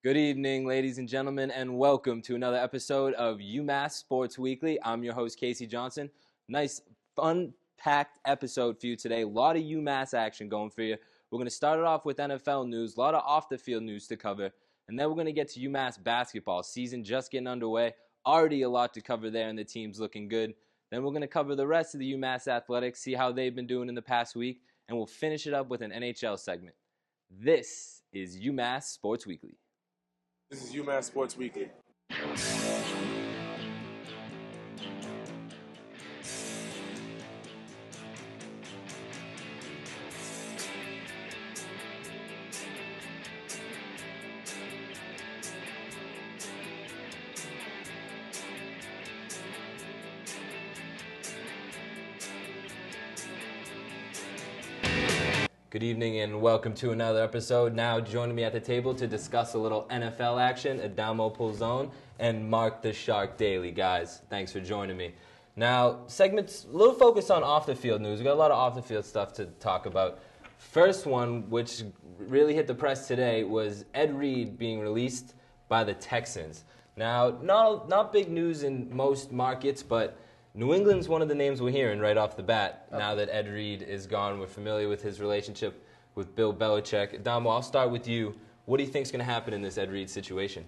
Good evening, ladies and gentlemen, and welcome to another episode of UMass Sports Weekly. I'm your host, Casey Johnson. Nice, fun-packed episode for you today. A lot of UMass action going for you. We're going to start it off with NFL news, a lot of off-the-field news to cover, and then we're going to get to UMass basketball. Season just getting underway. Already a lot to cover there, and the team's looking good. Then we're going to cover the rest of the UMass athletics, see how they've been doing in the past week, and we'll finish it up with an NHL segment. This is UMass Sports Weekly. This is UMass Sports Weekly. Good evening and welcome to another episode. Now joining me at the table to discuss a little NFL action, Adamo Pulzone and Mark the Shark Daly. Guys, thanks for joining me. Now, segments, a little focus on off-the-field news. We got a lot of off-the-field stuff to talk about. First one, which really hit the press today, was Ed Reed being released by the Texans. Now, not big news in most markets, but New England's one of the names we're hearing right off the bat. Now that Ed Reed is gone, we're familiar with his relationship with Bill Belichick. Adamo, I'll start with you. What do you think is going to happen in this Ed Reed situation?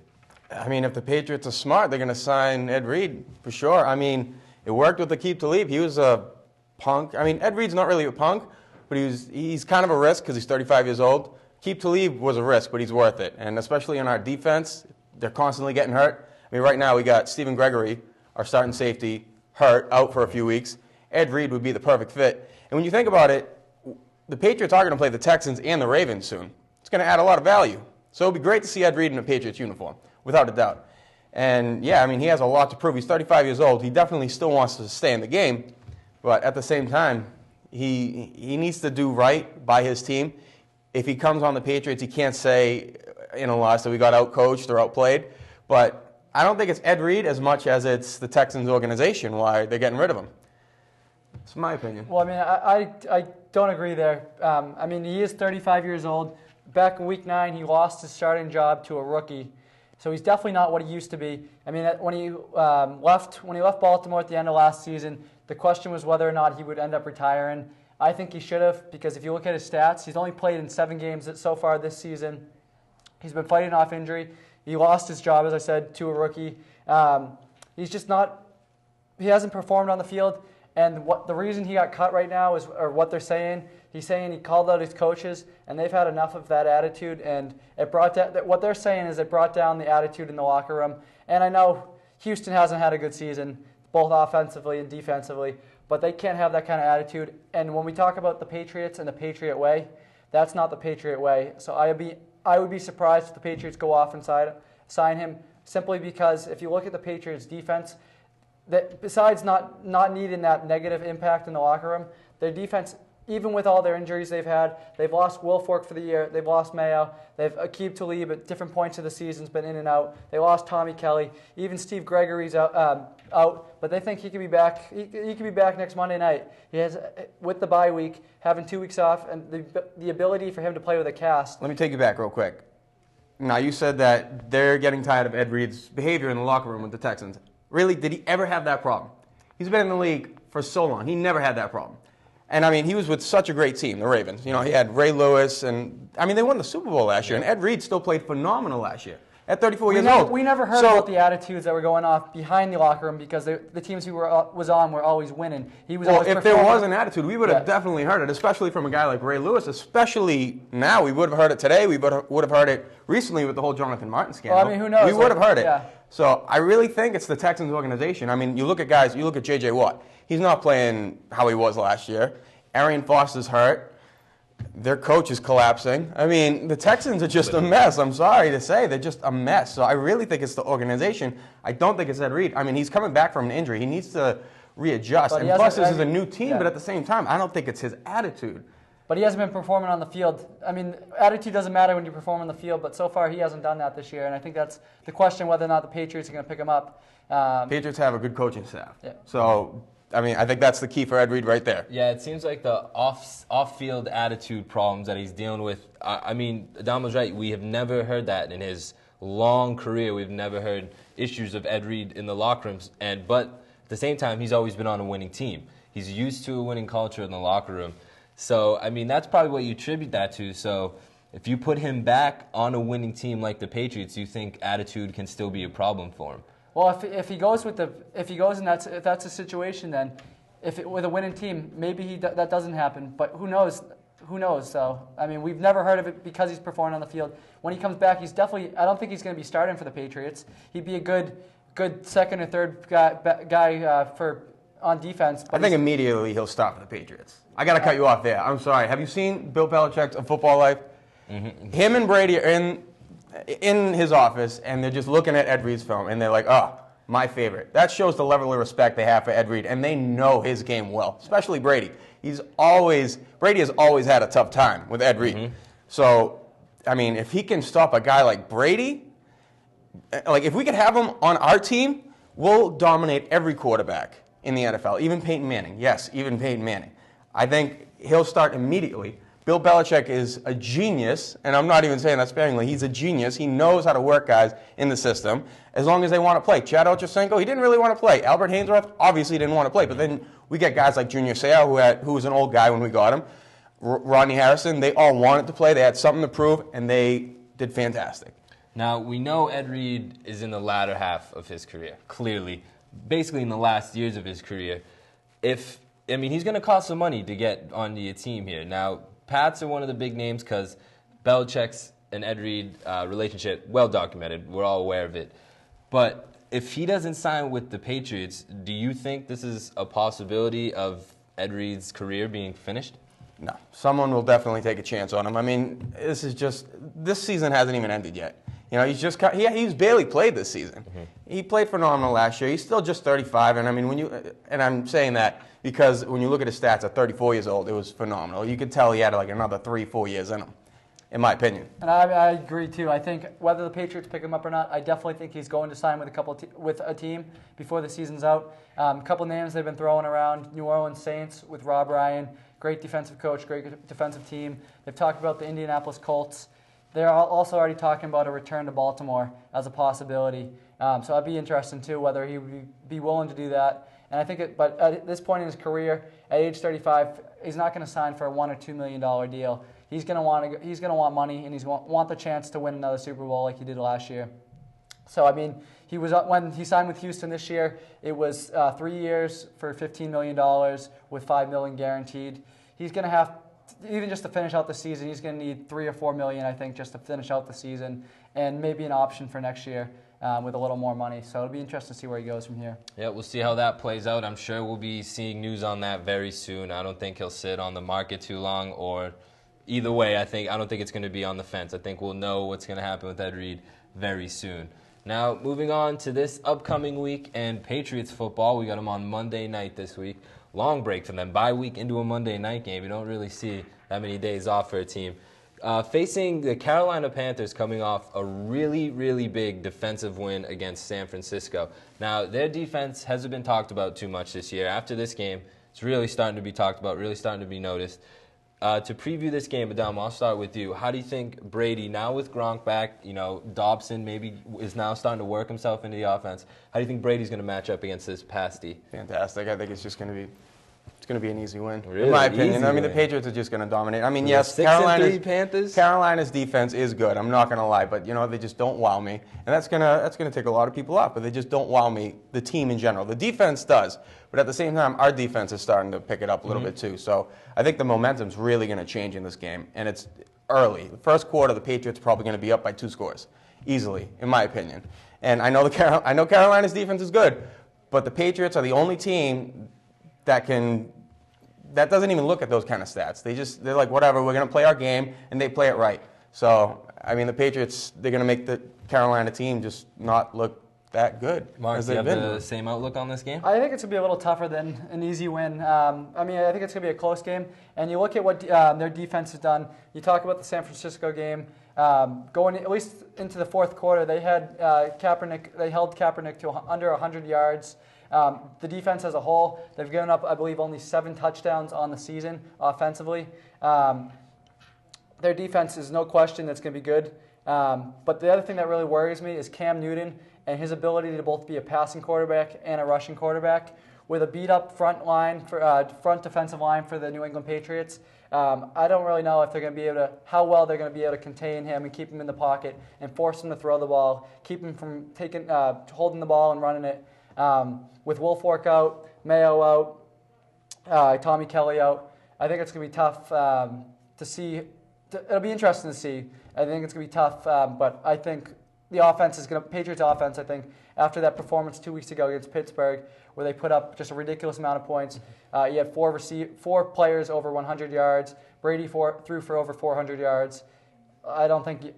I mean, if the Patriots are smart, they're going to sign Ed Reed for sure. I mean, it worked with Aqib Talib. He was a punk. I mean, Ed Reed's not really a punk, but he's kind of a risk because he's 35 years old. Aqib Talib was a risk, but he's worth it. And especially in our defense, they're constantly getting hurt. I mean, right now we got Stephen Gregory, our starting safety, hurt, out for a few weeks. Ed Reed would be the perfect fit. And when you think about it, the Patriots are going to play the Texans and the Ravens soon. It's going to add a lot of value. So it would be great to see Ed Reed in a Patriots uniform, without a doubt. And yeah, I mean, he has a lot to prove. He's 35 years old. He definitely still wants to stay in the game. But at the same time, he needs to do right by his team. If he comes on the Patriots, he can't say in a loss that we got outcoached or outplayed. But I don't think it's Ed Reed as much as it's the Texans organization why they're getting rid of him. That's my opinion. Well, I mean, I don't agree there. I mean, he is 35 years old. Back in Week 9, he lost his starting job to a rookie, so he's definitely not what he used to be. I mean, when he left Baltimore at the end of last season, the question was whether or not he would end up retiring. I think he should have, because if you look at his stats, he's only played in 7 games so far this season. He's been fighting off injury. He lost his job, as I said, to a rookie. He's just not – he hasn't performed on the field. And the reason he got cut right now is – or what they're saying, he's saying he called out his coaches, and they've had enough of that attitude. And it brought down – what they're saying is it brought down the attitude in the locker room. And I know Houston hasn't had a good season, both offensively and defensively, but they can't have that kind of attitude. And when we talk about the Patriots and the Patriot way, that's not the Patriot way. So I would be surprised if the Patriots go off and sign him, simply because if you look at the Patriots' defense, that besides not needing that negative impact in the locker room, their defense, even with all their injuries they've lost Will Fork for the year, they've lost Mayo, they've Aqib Talib at different points of the season's been in and out, they lost Tommy Kelly, even Steve Gregory's out, but they think he could be back. He could be back next Monday night. He has, with the bye week, having 2 weeks off, and the ability for him to play with a cast. Let me take you back real quick. Now, you said that they're getting tired of Ed Reed's behavior in the locker room with the Texans. Really, did he ever have that problem? He's been in the league for so long. He never had that problem. And, I mean, he was with such a great team, the Ravens. You know, he had Ray Lewis, and, I mean, they won the Super Bowl last year, and Ed Reed still played phenomenal last year at 34 years old. We never heard about the attitudes that were going off behind the locker room because the teams he was on were always winning. He was always if there was an attitude, we would have definitely heard it, especially from a guy like Ray Lewis, especially now. We would have heard it today. We would have heard it recently with the whole Jonathan Martin scandal. Well, I mean, who knows? We would have heard it. Yeah. So I really think it's the Texans organization. I mean, you look at guys, you look at J.J. Watt. He's not playing how he was last year. Arian Foster's hurt. Their coach is collapsing. I mean, the Texans are just a mess. I'm sorry to say. They're just a mess. So I really think it's the organization. I don't think it's Ed Reed. I mean, he's coming back from an injury. He needs to readjust. And plus, this is a new team, but at the same time, I don't think it's his attitude. But he hasn't been performing on the field. I mean, attitude doesn't matter when you perform on the field, but so far he hasn't done that this year. And I think that's the question, whether or not the Patriots are going to pick him up. Patriots have a good coaching staff. Yeah. So I mean, I think that's the key for Ed Reed right there. Yeah, it seems like the off-field attitude problems that he's dealing with. I mean, Adamo's right. We have never heard that in his long career. We've never heard issues of Ed Reed in the locker rooms. But at the same time, he's always been on a winning team. He's used to a winning culture in the locker room. So, I mean, that's probably what you attribute that to. So, if you put him back on a winning team like the Patriots, you think attitude can still be a problem for him? Well, if he goes and if that's a situation, then with a winning team, maybe that doesn't happen. But who knows? Who knows? So I mean, we've never heard of it because he's performing on the field. When he comes back, he's definitely. I don't think he's going to be starting for the Patriots. He'd be a good second or third guy for on defense. I think immediately he'll start for the Patriots. I got to cut you off there. I'm sorry. Have you seen Bill Belichick's A Football Life? Mm-hmm. Him and Brady are in his office, and they're just looking at Ed Reed's film, and they're like, oh, my favorite. That shows the level of respect they have for Ed Reed, and they know his game well, especially Brady. Brady has always had a tough time with Ed Reed. Mm-hmm. So, I mean, if he can stop a guy like Brady, like if we could have him on our team, we'll dominate every quarterback in the NFL, even Peyton Manning. Yes, even Peyton Manning. I think he'll start immediately. Bill Belichick is a genius, and I'm not even saying that sparingly. He's a genius. He knows how to work guys in the system as long as they want to play. Chad Ochocinco, he didn't really want to play. Albert Hainsworth obviously didn't want to play, but then we get guys like Junior Seau, who was an old guy when we got him, Rodney Harrison. They all wanted to play. They had something to prove, and they did fantastic. Now, we know Ed Reed is in the latter half of his career, clearly, basically in the last years of his career. He's going to cost some money to get onto your team here. Now, Pats are one of the big names because Belichick's and Ed Reed relationship, well documented. We're all aware of it. But if he doesn't sign with the Patriots, do you think this is a possibility of Ed Reed's career being finished? No. Someone will definitely take a chance on him. I mean, this season hasn't even ended yet. You know, he's barely played this season. Mm-hmm. He played phenomenal last year. He's still just 35, and I mean, and I'm saying that because when you look at his stats at 34 years old, it was phenomenal. You could tell he had like another 3-4 years in him, in my opinion. And I agree too. I think whether the Patriots pick him up or not, I definitely think he's going to sign with a team before the season's out. A couple names they've been throwing around: New Orleans Saints with Rob Ryan, great defensive coach, great defensive team. They've talked about the Indianapolis Colts. They're also already talking about a return to Baltimore as a possibility. So that'd be interesting too, whether he would be willing to do that. And I think, but at this point in his career, at age 35, he's not going to sign for a $1 or $2 million deal. He's going to want money, and he's going to want the chance to win another Super Bowl like he did last year. So I mean, when he signed with Houston this year, it was 3 years for $15 million with $5 million guaranteed. He's going to have, even just to finish out the season, he's going to need $3 or $4 million, I think, just to finish out the season, and maybe an option for next year with a little more money. So it'll be interesting to see where he goes from here. Yeah, we'll see how that plays out. I'm sure we'll be seeing news on that very soon. I don't think he'll sit on the market too long, or either way, I don't think it's going to be on the fence. I think we'll know what's going to happen with Ed Reed very soon. Now, moving on to this upcoming week and Patriots football. We got them on Monday night this week. Long break for them. Bye week into a Monday night game. You don't really see that many days off for a team. Facing the Carolina Panthers, coming off a really, really big defensive win against San Francisco. Now, their defense hasn't been talked about too much this year. After this game, it's really starting to be talked about, really starting to be noticed. To preview this game, Adam, I'll start with you. How do you think Brady, now with Gronk back, Dobson maybe is now starting to work himself into the offense, how do you think Brady's going to match up against this pasty? Fantastic. I think it's just going to be an easy win, really? In my opinion. I mean, win. The Patriots are just going to dominate. I mean, yes, Carolina's defense is good. I'm not going to lie, but they just don't wow me, and that's gonna take a lot of people off. But they just don't wow me. The team in general, the defense does, but at the same time, our defense is starting to pick it up a little bit too. So I think the momentum's really going to change in this game, and it's early. The first quarter, the Patriots are probably going to be up by 2 scores, easily, in my opinion. And I know Carolina's defense is good, but the Patriots are the only team that doesn't even look at those kind of stats. They're like, whatever, we're going to play our game, and they play it right. So, I mean, the Patriots, they're going to make the Carolina team just not look that good. Mark, do you have the same outlook on this game? I think it's going to be a little tougher than an easy win. I think it's going to be a close game. And you look at what their defense has done. You talk about the San Francisco game. Going at least into the fourth quarter, they had Kaepernick. They held Kaepernick to under 100 yards. The defense as a whole, they've given up, I believe, only 7 touchdowns on the season offensively. Their defense is no question that's going to be good. But the other thing that really worries me is Cam Newton and his ability to both be a passing quarterback and a rushing quarterback. With a beat-up front defensive line for the New England Patriots, I don't really know if they're going to be able to, how well they're going to be able to contain him and keep him in the pocket and force him to throw the ball, keep him from holding the ball and running it. With Wilfork out, Mayo out, Tommy Kelly out, I think it's going to be tough to see. It'll be interesting to see. I think it's going to be tough, but I think the offense is going to, Patriots offense, I think, after that performance 2 weeks ago against Pittsburgh, where they put up just a ridiculous amount of points. You had 4 players over 100 yards. Brady threw for over 400 yards. I don't know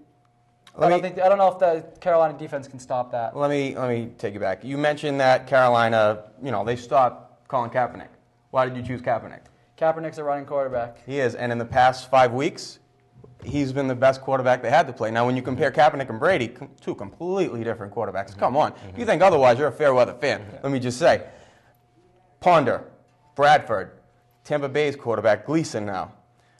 if the Carolina defense can stop that. Let me take you back. You mentioned that Carolina, they stopped Colin Kaepernick. Why did you choose Kaepernick? Kaepernick's a running quarterback. He is, and in the past 5 weeks, he's been the best quarterback they had to play. Now, when you compare Kaepernick and Brady, 2 completely different quarterbacks. Come on. If you think otherwise, you're a fair weather fan. Let me just say. Ponder, Bradford, Tampa Bay's quarterback, Gleason now.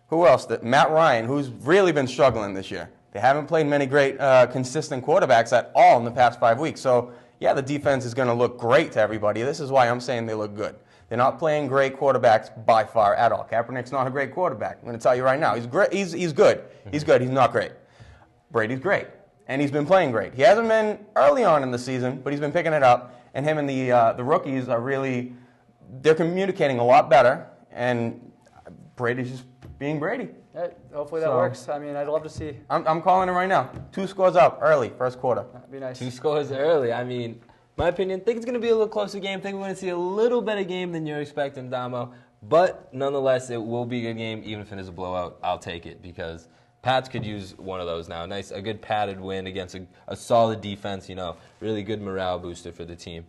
Who else? Matt Ryan, who's really been struggling this year. They haven't played many great consistent quarterbacks at all in the past 5 weeks. So, yeah, the defense is going to look great to everybody. This is why I'm saying they look good. They're not playing great quarterbacks by far at all. Kaepernick's not a great quarterback. I'm going to tell you right now. He's great. He's good. He's good. He's not great. Brady's great, and he's been playing great. He hasn't been early on in the season, but he's been picking it up. And him and the rookies are really, they're communicating a lot better. And Brady's just being Brady. Hopefully that works. I mean, I'd love to see. I'm calling it right now. 2 scores up early, first quarter. That'd be nice. 2 scores early. I mean, my opinion, think it's going to be a little closer game. Think we're going to see a little better game than you're expecting, Damo. But nonetheless, it will be a good game, even if it is a blowout. I'll take it because Pats could use one of those now. A good padded win against a solid defense. Really good morale booster for the team.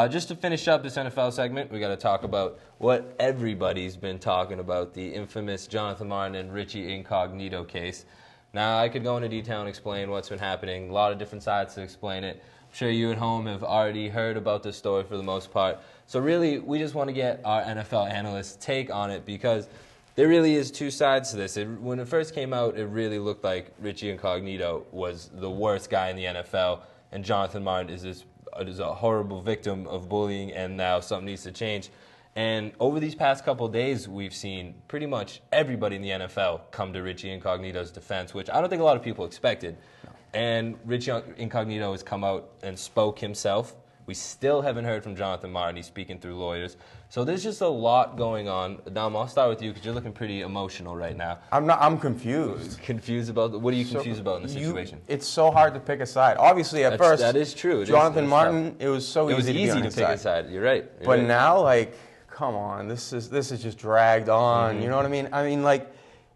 Just to finish up this NFL segment, we got to talk about what everybody's been talking about, the infamous Jonathan Martin and Richie Incognito case. Now, I could go into detail and explain what's been happening. A lot of different sides to explain it. I'm sure you at home have already heard about this story for the most part. So really, we just want to get our NFL analysts' take on it because there really is 2 sides to this. When it first came out, it really looked like Richie Incognito was the worst guy in the NFL, and Jonathan Martin is a horrible victim of bullying, and now something needs to change. And over these past couple of days, we've seen pretty much everybody in the NFL come to Richie Incognito's defense, which I don't think a lot of people expected. No. And Richie Incognito has come out and spoke himself. We still haven't heard from Jonathan Martin. He's speaking through lawyers. So there's just a lot going on. Dom, I'll start with you because you're looking pretty emotional right now. I'm confused. Confused about what are you confused about in the situation? It's so hard to pick a side. Obviously, at first, that is true. Jonathan Martin, it was so easy to pick a side. You're right. But now, come on, this is just dragged on. You know what I mean? I mean,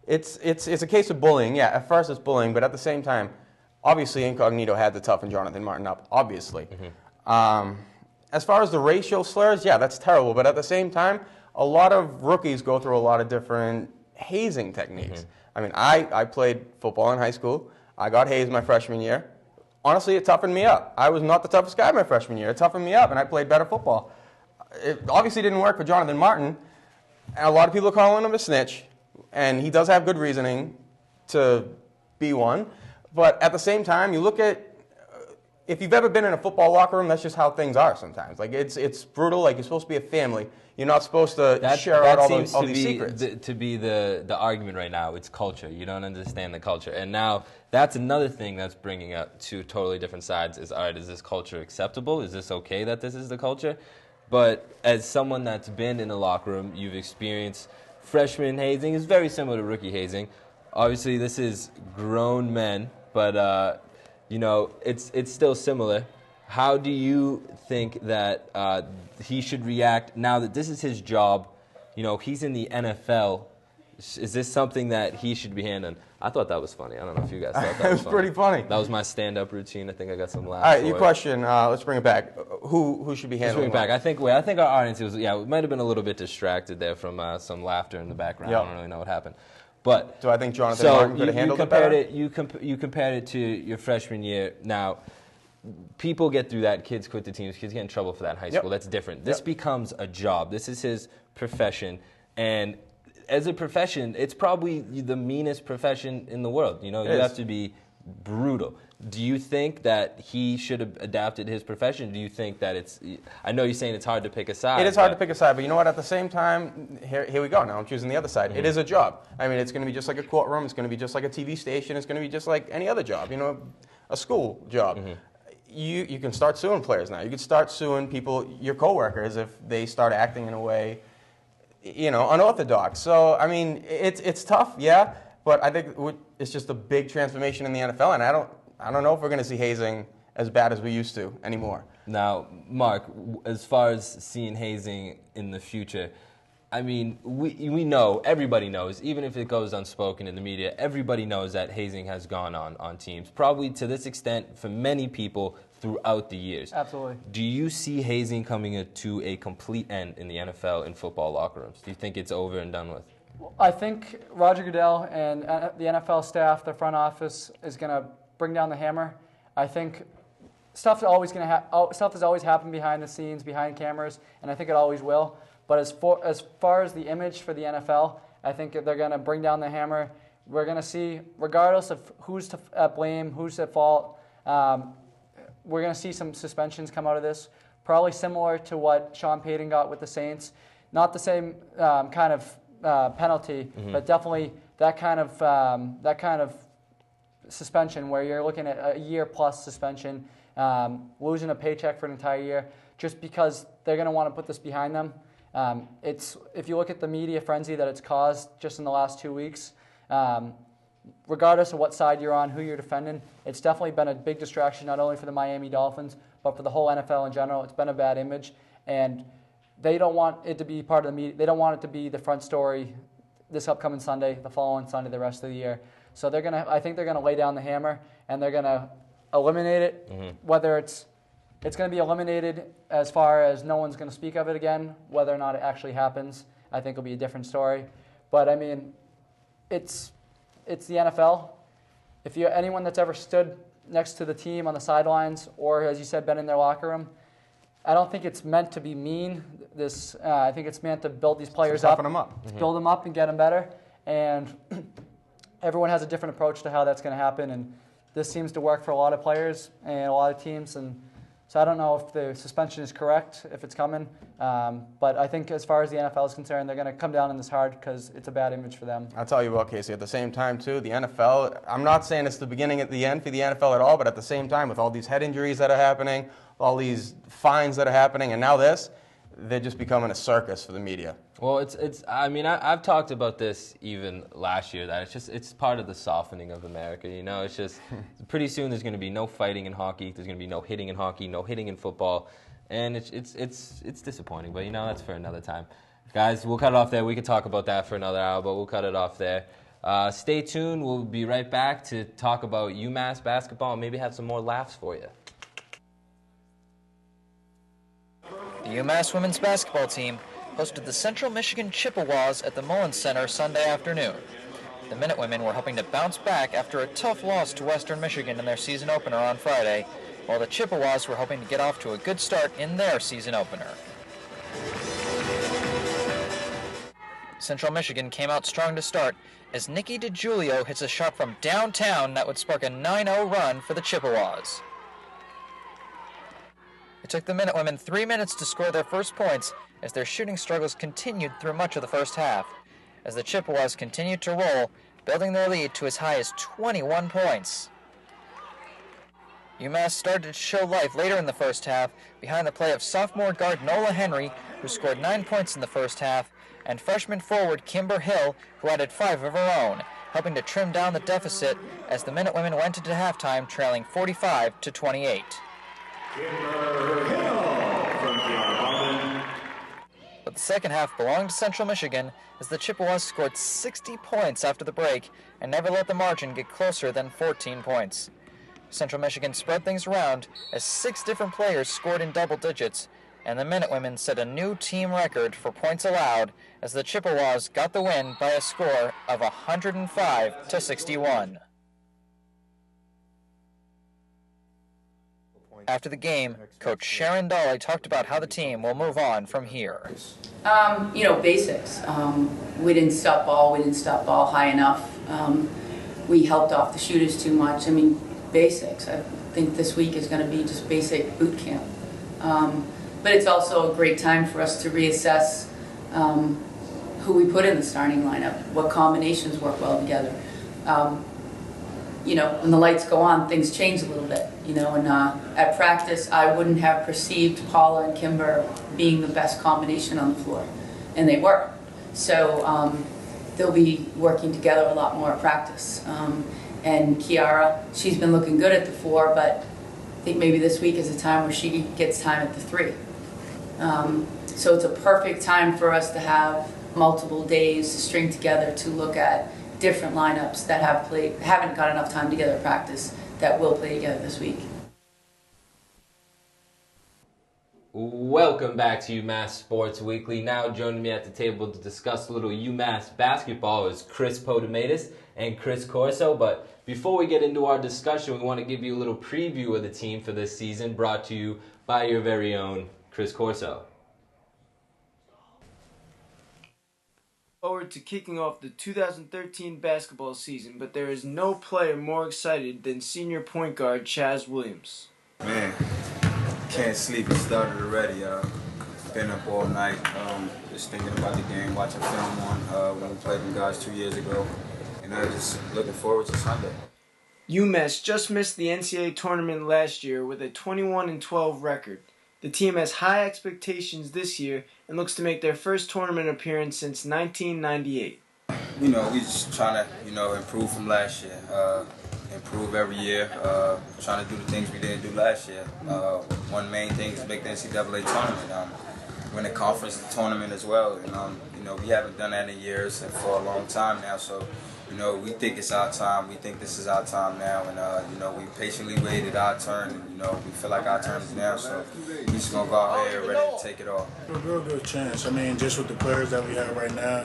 it's a case of bullying. Yeah, at first it's bullying, but at the same time, obviously Incognito had to toughen Jonathan Martin up. Obviously. As far as the racial slurs, yeah, that's terrible. But at the same time, a lot of rookies go through a lot of different hazing techniques. I mean, I played football in high school. I got hazed my freshman year. Honestly, it toughened me up. I was not the toughest guy my freshman year. It toughened me up, and I played better football. It obviously didn't work for Jonathan Martin. And a lot of people are calling him a snitch, and he does have good reasoning to be one. But at the same time, you look at, if you've ever been in a football locker room, that's just how things are sometimes. It's brutal. You're supposed to be a family. You're not supposed to share out all these secrets. To be the argument right now, it's culture. You don't understand the culture. And now that's another thing that's bringing up 2 totally different sides is, all right, is this culture acceptable? Is this okay that this is the culture? But as someone that's been in a locker room, you've experienced freshman hazing. It's very similar to rookie hazing. Obviously, this is grown men, but it's still similar. How do you think that he should react now that this is his job? He's in the NFL. Is this something that he should be handling? I thought that was funny. I don't know if you guys thought that was funny. It was pretty funny. That was my stand-up routine. I think I got some laughs. All right, your question. Let's bring it back. Who should be handling? Let's bring it back. I think our audience we might have been a little bit distracted there from some laughter in the background. Yep. I don't really know what happened. But do I think Jonathan Martin could have handled it better? You compared it to your freshman year. Now, people get through that. Kids quit the teams. Kids get in trouble for that in high school. That's different. This becomes a job. This is his profession. And as a profession, it's probably the meanest profession in the world. You know, you have to be brutal. Do you think that he should have adapted his profession? Do you think that it's... I know you're saying it's hard to pick a side. It is hard to pick a side, but you know what? At the same time, here we go. Now I'm choosing the other side. It is a job. I mean, it's going to be just like a courtroom. It's going to be just like a TV station. It's going to be just like any other job, you know, a school job. You can start suing players now. You can start suing people, your coworkers, if they start acting in a way, you know, unorthodox. So, I mean, it's tough, yeah, but I think it's just a big transformation in the NFL, and I don't know if we're going to see hazing as bad as we used to anymore. Now, Mark, as far as seeing hazing in the future, I mean, we know, everybody knows, even if it goes unspoken in the media, everybody knows that hazing has gone on teams, probably to this extent for many people throughout the years. Absolutely. Do you see hazing coming to a complete end in the NFL in football locker rooms? Do you think it's over and done with? I think Roger Goodell and the NFL staff, the front office, is going to bring down the hammer. I think stuff is always happened behind the scenes, behind cameras, and I think it always will. But as far as the image for the NFL, I think they're going to bring down the hammer. We're going to see, regardless of who's to blame, who's at fault, we're going to see some suspensions come out of this, probably similar to what Sean Payton got with the Saints. Not the same kind of penalty, but definitely that kind of suspension where you're looking at a year-plus suspension, losing a paycheck for an entire year, just because they're going to want to put this behind them. If you look at the media frenzy that it's caused just in the last 2 weeks, regardless of what side you're on, who you're defending, it's definitely been a big distraction, not only for the Miami Dolphins, but for the whole NFL in general. It's been a bad image, and they don't want it to be part of the media. They don't want it to be the front story this upcoming Sunday, the following Sunday, the rest of the year. So I think they're gonna lay down the hammer, and they're gonna eliminate it. Whether it's going to be eliminated as far as no one's going to speak of it again. Whether or not it actually happens, I think will be a different story. But I mean, it's the NFL. If you're anyone that's ever stood next to the team on the sidelines, or as you said, been in their locker room, I don't think it's meant to be mean. I think it's meant to build these players up, build them up, and get them better. And everyone has a different approach to how that's going to happen. And this seems to work for a lot of players and a lot of teams. And so I don't know if the suspension is correct, if it's coming. But I think as far as the NFL is concerned, they're going to come down on this hard because it's a bad image for them. I'll tell you what, Casey, at the same time, too, the NFL, I'm not saying it's the beginning at the end for the NFL at all, but at the same time, with all these head injuries that are happening, all these fines that are happening, and now this, they're just becoming a circus for the media. Well, I mean, I've talked about this even last year, that it's part of the softening of America, you know? It's just, pretty soon there's going to be no fighting in hockey, there's going to be no hitting in hockey, no hitting in football, and it's disappointing, but, you know, that's for another time. Guys, we'll cut it off there. We could talk about that for another hour, but we'll cut it off there. Stay tuned. We'll be right back to talk about UMass basketball and maybe have some more laughs for you. The UMass women's basketball team hosted the Central Michigan Chippewas at the Mullins Center Sunday afternoon. The Minutewomen were hoping to bounce back after a tough loss to Western Michigan in their season opener on Friday, while the Chippewas were hoping to get off to a good start in their season opener. Central Michigan came out strong to start as Nikki DiGiulio hits a shot from downtown that would spark a 9-0 run for the Chippewas. It took the Minutewomen 3 minutes to score their first points as their shooting struggles continued through much of the first half, as the Chippewas continued to roll, building their lead to as high as 21 points. UMass started to show life later in the first half behind the play of sophomore guard Nola Henry, who scored 9 points in the first half, and freshman forward Kimber Hill, who added 5 of her own, helping to trim down the deficit as the Minutewomen went into halftime trailing 45-28. But the second half belonged to Central Michigan as the Chippewas scored 60 points after the break and never let the margin get closer than 14 points. Central Michigan spread things around as 6 different players scored in double digits, and the Minutewomen set a new team record for points allowed as the Chippewas got the win by a score of 105-61. After the game, Coach Sharon Dolly talked about how the team will move on from here. Basics. We didn't stop ball high enough. We helped off the shooters too much. Basics. I think this week is going to be just basic boot camp. But it's also a great time for us to reassess who we put in the starting lineup, what combinations work well together. When the lights go on, things change a little bit, and at practice, I wouldn't have perceived Paula and Kimber being the best combination on the floor, and they were. So they'll be working together a lot more at practice. And Kiara, she's been looking good at the 4, but I think maybe this week is a time where she gets time at the 3. So it's a perfect time for us to have multiple days to string together to look at different lineups that haven't got enough time together at practice that will play together this week. Welcome back to UMass Sports Weekly. Now joining me at the table to discuss a little UMass basketball is Chris Podematis and Chris Corso. But before we get into our discussion, we want to give you a little preview of the team for this season, brought to you by your very own Chris Corso. Forward to kicking off the 2013 basketball season, but there is no player more excited than senior point guard Chaz Williams. Man, can't sleep. It started already. Been up all night, just thinking about the game, watching film on when we played them guys 2 years ago, and just looking forward to Sunday. UMass just missed the NCAA tournament last year with a 21-12 record. The team has high expectations this year and looks to make their first tournament appearance since 1998. We just trying to, improve from last year. Improve every year. Trying to do the things we didn't do last year. One main thing is make the NCAA tournament. Win a conference tournament as well. And, we haven't done that in years and for a long time now. So, we think it's our time. We think this is our time now. And, we patiently waited our turn. And, we feel like our turn is now. So, we're just going to go out there ready to take it all. A real good chance. Just with the players that we have right now.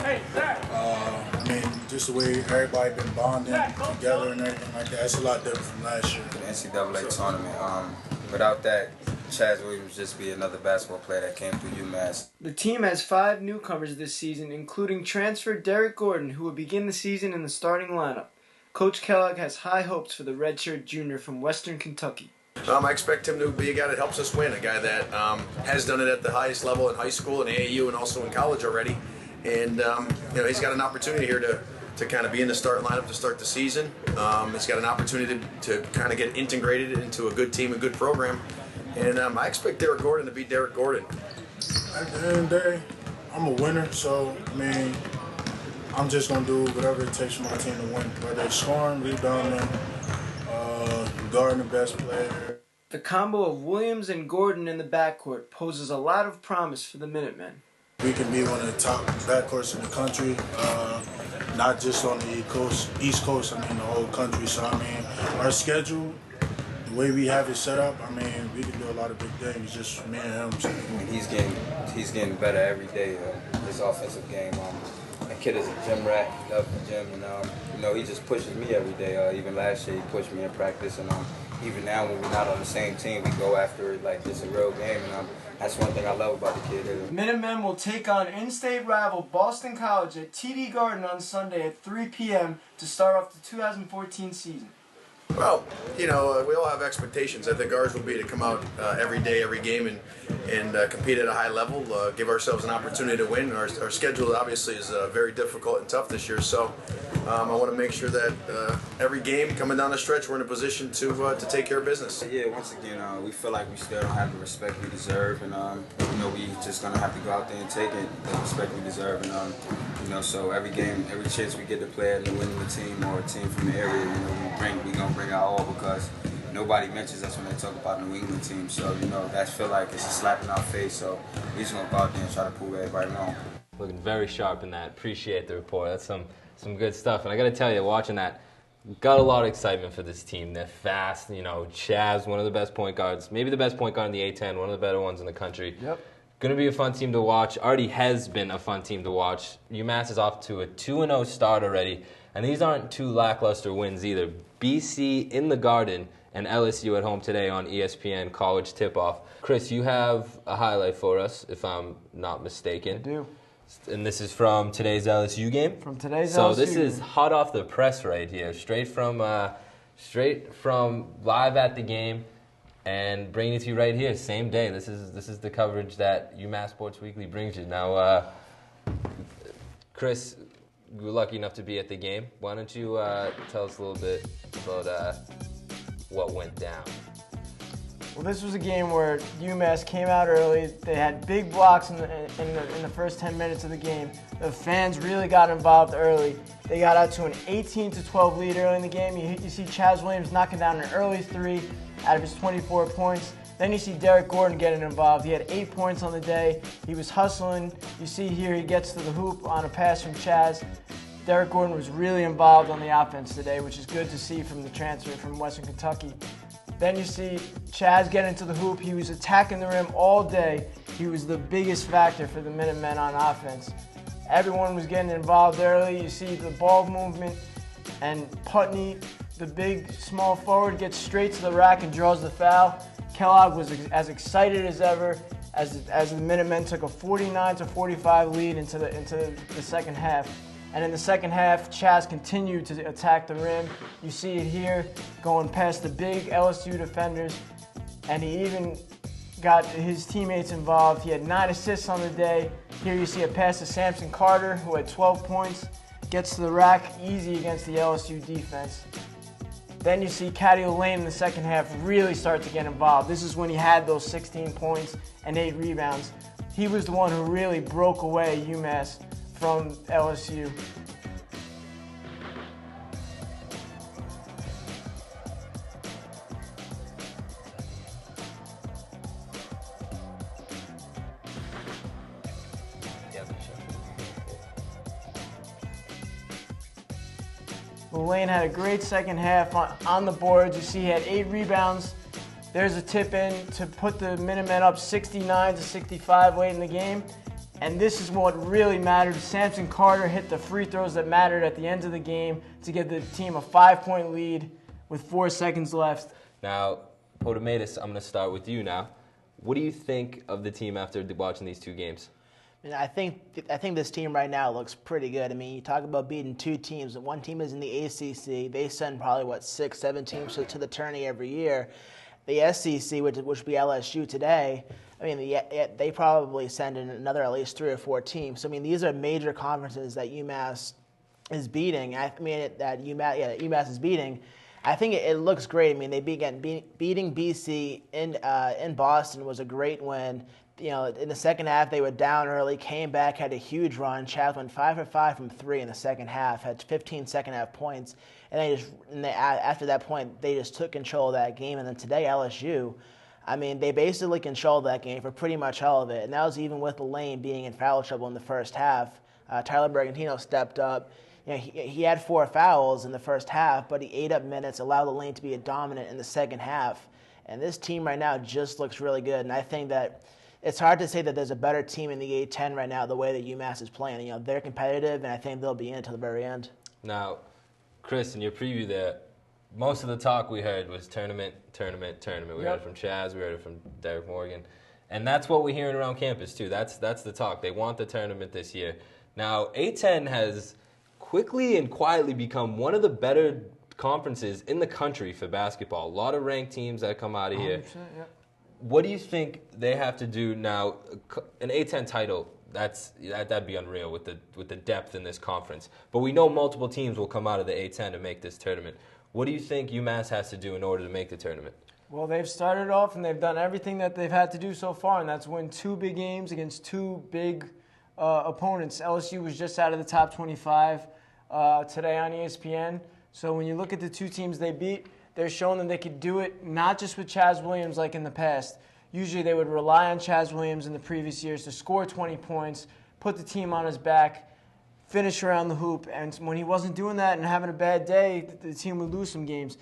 Just the way everybody been bonding together and everything like that. It's a lot different from last year. The NCAA tournament. Without that, Chaz Williams just be another basketball player that came through UMass. The team has 5 newcomers this season, including transfer Derek Gordon, who will begin the season in the starting lineup. Coach Kellogg has high hopes for the redshirt junior from Western Kentucky. I expect him to be a guy that helps us win, a guy that has done it at the highest level in high school and AAU and also in college already. And he's got an opportunity here to kind of be in the starting lineup to start the season. He's got an opportunity to kind of get integrated into a good team, a good program. And I expect Derek Gordon to be Derek Gordon. At the end of the day, I'm a winner, so, I'm just going to do whatever it takes for my team to win, whether it's scoring, rebounding, guarding the best player. The combo of Williams and Gordon in the backcourt poses a lot of promise for the Minutemen. We can be one of the top backcourts in the country, not just on the East Coast, the whole country. So, our schedule, the way we have it set up, we can do a lot of big things, just me and him. He's getting better every day. His offensive game. That kid is a gym rat. He loves the gym, and he just pushes me every day. Even last year, he pushed me in practice, and even now when we're not on the same team, we go after it like it's a real game, and that's one thing I love about the kid. Minutemen will take on in-state rival Boston College at TD Garden on Sunday at 3 p.m. to start off the 2014 season. Well, we all have expectations. I think ours will be to come out every day, every game, and compete at a high level, give ourselves an opportunity to win. Our schedule obviously is very difficult and tough this year, so I want to make sure that every game coming down the stretch, we're in a position to take care of business. Yeah, once again, we feel like we still don't have the respect we deserve, and we just gonna have to go out there and take it, the respect we deserve, and so every game, every chance we get to play at the winning team or a team from the area, we gonna bring our all, because nobody mentions us when they talk about New England team. So that feel like it's a slap in our face. So we just gonna go out there and try to prove everybody wrong. Looking very sharp in that. Appreciate the report. That's some good stuff. And I got to tell you, watching that, got a lot of excitement for this team. They're fast. Chaz, one of the best point guards, maybe the best point guard in the A-10, one of the better ones in the country. Yep. Going to be a fun team to watch. Already has been a fun team to watch. UMass is off to a 2-0 start already. And these aren't 2 lackluster wins either. BC in the Garden and LSU at home today on ESPN College Tip-Off. Chris, you have a highlight for us, if I'm not mistaken. I do. And this is from today's LSU game? From today's LSU So this game. is hot off the press right here, straight from live at the game, and bringing it to you right here, same day. This is the coverage that UMass Sports Weekly brings you. Now, Chris, we were lucky enough to be at the game. Why don't you tell us a little bit about what went down? Well, this was a game where UMass came out early. They had big blocks in the first 10 minutes of the game. The fans really got involved early. They got out to an 18-12 lead early in the game. You see Chaz Williams knocking down an early 3 out of his 24 points. Then you see Derek Gordon getting involved. He had 8 points on the day. He was hustling. You see here he gets to the hoop on a pass from Chaz. Derek Gordon was really involved on the offense today, which is good to see from the transfer from Western Kentucky. Then you see Chaz get into the hoop. He was attacking the rim all day. He was the biggest factor for the Minutemen on offense. Everyone was getting involved early. You see the ball movement, and Putney, the big small forward, gets straight to the rack and draws the foul. Kellogg was as excited as ever as the Minutemen took a 49-45 lead into the second half. And in the second half, Chaz continued to attack the rim. You see it here, going past the big LSU defenders, and he even got his teammates involved. He had 9 assists on the day. Here you see a pass to Samson Carter, who had 12 points, gets to the rack easy against the LSU defense. Then you see Caddy Lane in the second half really start to get involved. This is when he had those 16 points and 8 rebounds. He was the one who really broke away UMass from LSU. Lane had a great second half on the boards. You see he had 8 rebounds. There's a tip in to put the Minutemen up 69-65 late in the game. And this is what really mattered. Samson Carter hit the free throws that mattered at the end of the game to give the team a 5-point lead with 4 seconds left. Now, Potomatus, I'm going to start with you now. What do you think of the team after watching these 2 games? I think this team right now looks pretty good. I mean, you talk about beating 2 teams. One team is in the ACC. They send probably, 6, 7 teams to the tourney every year. The SEC, which would be LSU today, I mean, they probably send in another at least 3 or 4 teams. So, I mean, these are major conferences that UMass is beating. UMass is beating. I think it looks great. I mean, they beating BC in Boston was a great win. You know, in the second half, they were down early, came back, had a huge run. Chaz went 5 for 5 from 3 in the second half, had 15 second half points. And after that point, they just took control of that game. And then today, LSU, I mean, they basically controlled that game for pretty much all of it. And that was even with Lane being in foul trouble in the first half. Tyler Bergantino stepped up. You know, he had 4 fouls in the first half, but he ate up minutes, allowed Lane to be dominant in the second half. And this team right now just looks really good. And I think that it's hard to say that there's a better team in the A-10 right now the way that UMass is playing. You know, they're competitive, and I think they'll be in until the very end. Now, Chris, in your preview there, most of the talk we heard was tournament. We heard it from Chaz, we heard it from Derek Morgan. And that's what we're hearing around campus, too. That's the talk. They want the tournament this year. Now, A-10 has quickly and quietly become one of the better conferences in the country for basketball. A lot of ranked teams that come out of here. Yeah. What do you think they have to do now? An A-10 title, that'd be unreal with the depth in this conference. But we know multiple teams will come out of the A-10 to make this tournament. What do you think UMass has to do in order to make the tournament? Well, they've started off and they've done everything that they've had to do so far, and that's win 2 big games against 2 big opponents. LSU was just out of the top 25 today on ESPN. So when you look at the 2 teams they beat, they're showing that they could do it not just with Chaz Williams like in the past. Usually they would rely on Chaz Williams in the previous years to score 20 points, put the team on his back, finish around the hoop. And when he wasn't doing that and having a bad day, the team would lose some games.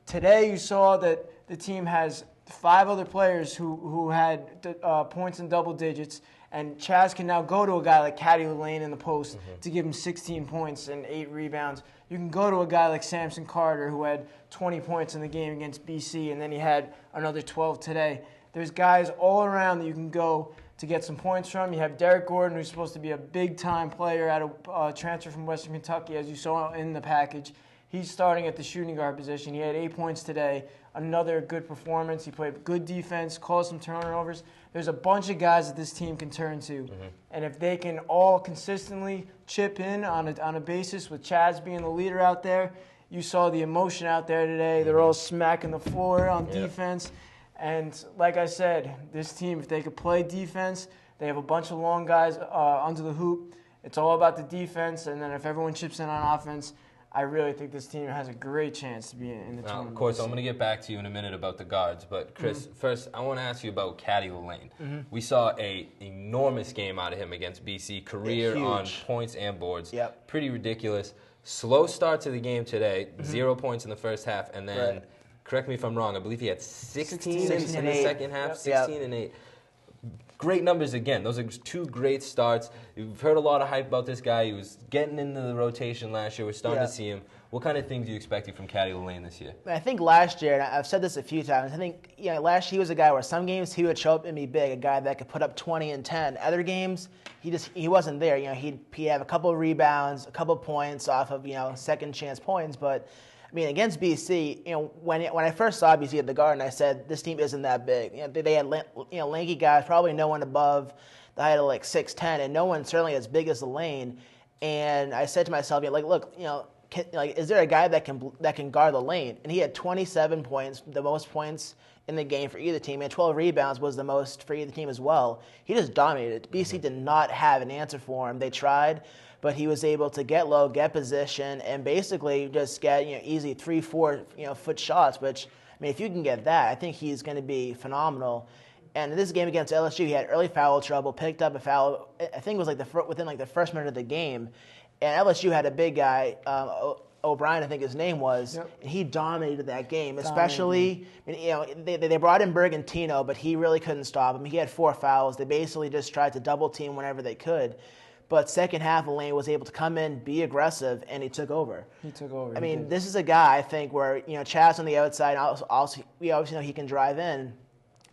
Today you saw that the team has 5 other players who had points in double digits, and Chaz can now go to a guy like Caddy Lane in the post to give him 16 points and 8 rebounds. You can go to a guy like Samson Carter, who had 20 points in the game against BC, and then he had another 12 today. There's guys all around that you can go to get some points from. You have Derek Gordon, who's supposed to be a big-time player out of transfer from Western Kentucky, as you saw in the package. He's starting at the shooting guard position. He had 8 points today. Another good performance. He played good defense, caused some turnovers. There's a bunch of guys that this team can turn to. And if they can all consistently chip in on a basis with Chaz being the leader out there, you saw the emotion out there today. They're all smacking the floor on defense. And like I said, this team, if they could play defense, they have a bunch of long guys under the hoop. It's all about the defense. And then if everyone chips in on offense, I really think this team has a great chance to be in the tournament. Of course, I'm going to get back to you in a minute about the guards, but Chris, first I want to ask you about Caddy Lane. We saw an enormous game out of him against BC, career on points and boards. Pretty ridiculous. Slow start to the game today, 0 points in the first half, and then, correct me if I'm wrong, I believe he had 16 in the second half, 16 and 8. Great numbers again. Those are 2 great starts. You've heard a lot of hype about this guy. He was getting into the rotation last year. We're starting to see him. What kind of things are you expecting from Caddy Lane this year? I think last year, and I've said this a few times, I think last year he was a guy where some games he would show up and be big, a guy that could put up 20 and 10. Other games, he wasn't there. He'd have a couple of rebounds, a couple of points off of second chance points, but I mean, against BC, when I first saw BC at the Garden, I said this team isn't that big. They had lanky guys, probably no one above the height of like 6'10", and no one certainly as big as the Lane. And I said to myself, look, is there a guy that can guard the Lane? And he had 27 points, the most points in the game for either team, and 12 rebounds was the most for either team as well. He just dominated. BC did not have an answer for him. They tried, but he was able to get low, get position, and basically just get easy 3-4 foot shots. Which, I mean, if you can get that, I think he's going to be phenomenal. And in this game against LSU, he had early foul trouble, picked up a foul. I think it was within the first minute of the game, and LSU had a big guy, O'Brien, I think his name was, and he dominated that game. Especially, they brought in Bergantino, but he really couldn't stop him. He had 4 fouls. They basically just tried to double team whenever they could. But second half, Lane was able to come in, be aggressive, and he took over. I mean, this is a guy, I think, where, Chaz on the outside, we obviously know he can drive in.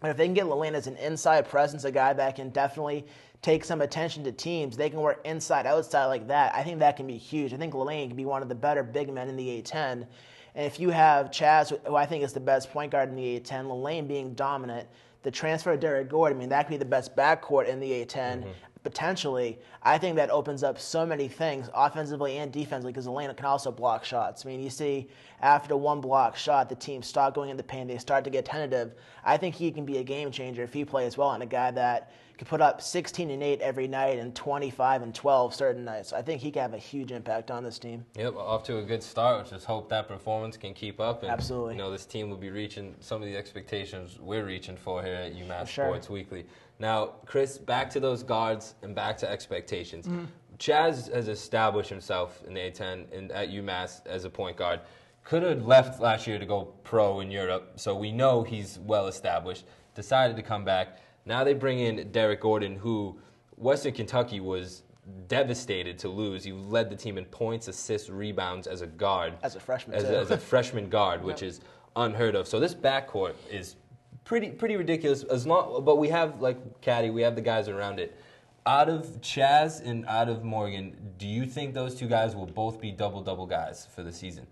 But if they can get Lane as an inside presence, a guy that can definitely take some attention to teams, they can work inside, outside like that, I think that can be huge. I think Lane can be one of the better big men in the A-10. And if you have Chaz, who I think is the best point guard in the A-10, Lane being dominant, the transfer of Derek Gordon, I mean, that could be the best backcourt in the A-10. Potentially, I think that opens up so many things offensively and defensively because Lane can also block shots. I mean, you see after one block shot, the team start going in the paint, they start to get tentative. I think he can be a game changer if he plays well and a guy that could put up 16 and 8 every night and 25 and 12 certain nights. I think he can have a huge impact on this team. Yep, off to a good start. Let's just hope that performance can keep up. And, absolutely. This team will be reaching some of the expectations we're reaching for here at UMass Sports Weekly. Now, Chris, back to those guards and back to expectations. Chaz has established himself in the A-10 at UMass as a point guard. Could have left last year to go pro in Europe, so we know he's well established. Decided to come back. Now they bring in Derek Gordon, who Western Kentucky was devastated to lose. He led the team in points, assists, rebounds as a guard. As a freshman, as a freshman guard, which is unheard of. So this backcourt is pretty ridiculous. But we have, like Caddy, we have the guys around it. Out of Chaz and out of Morgan, do you think those 2 guys will both be double-double guys for the season?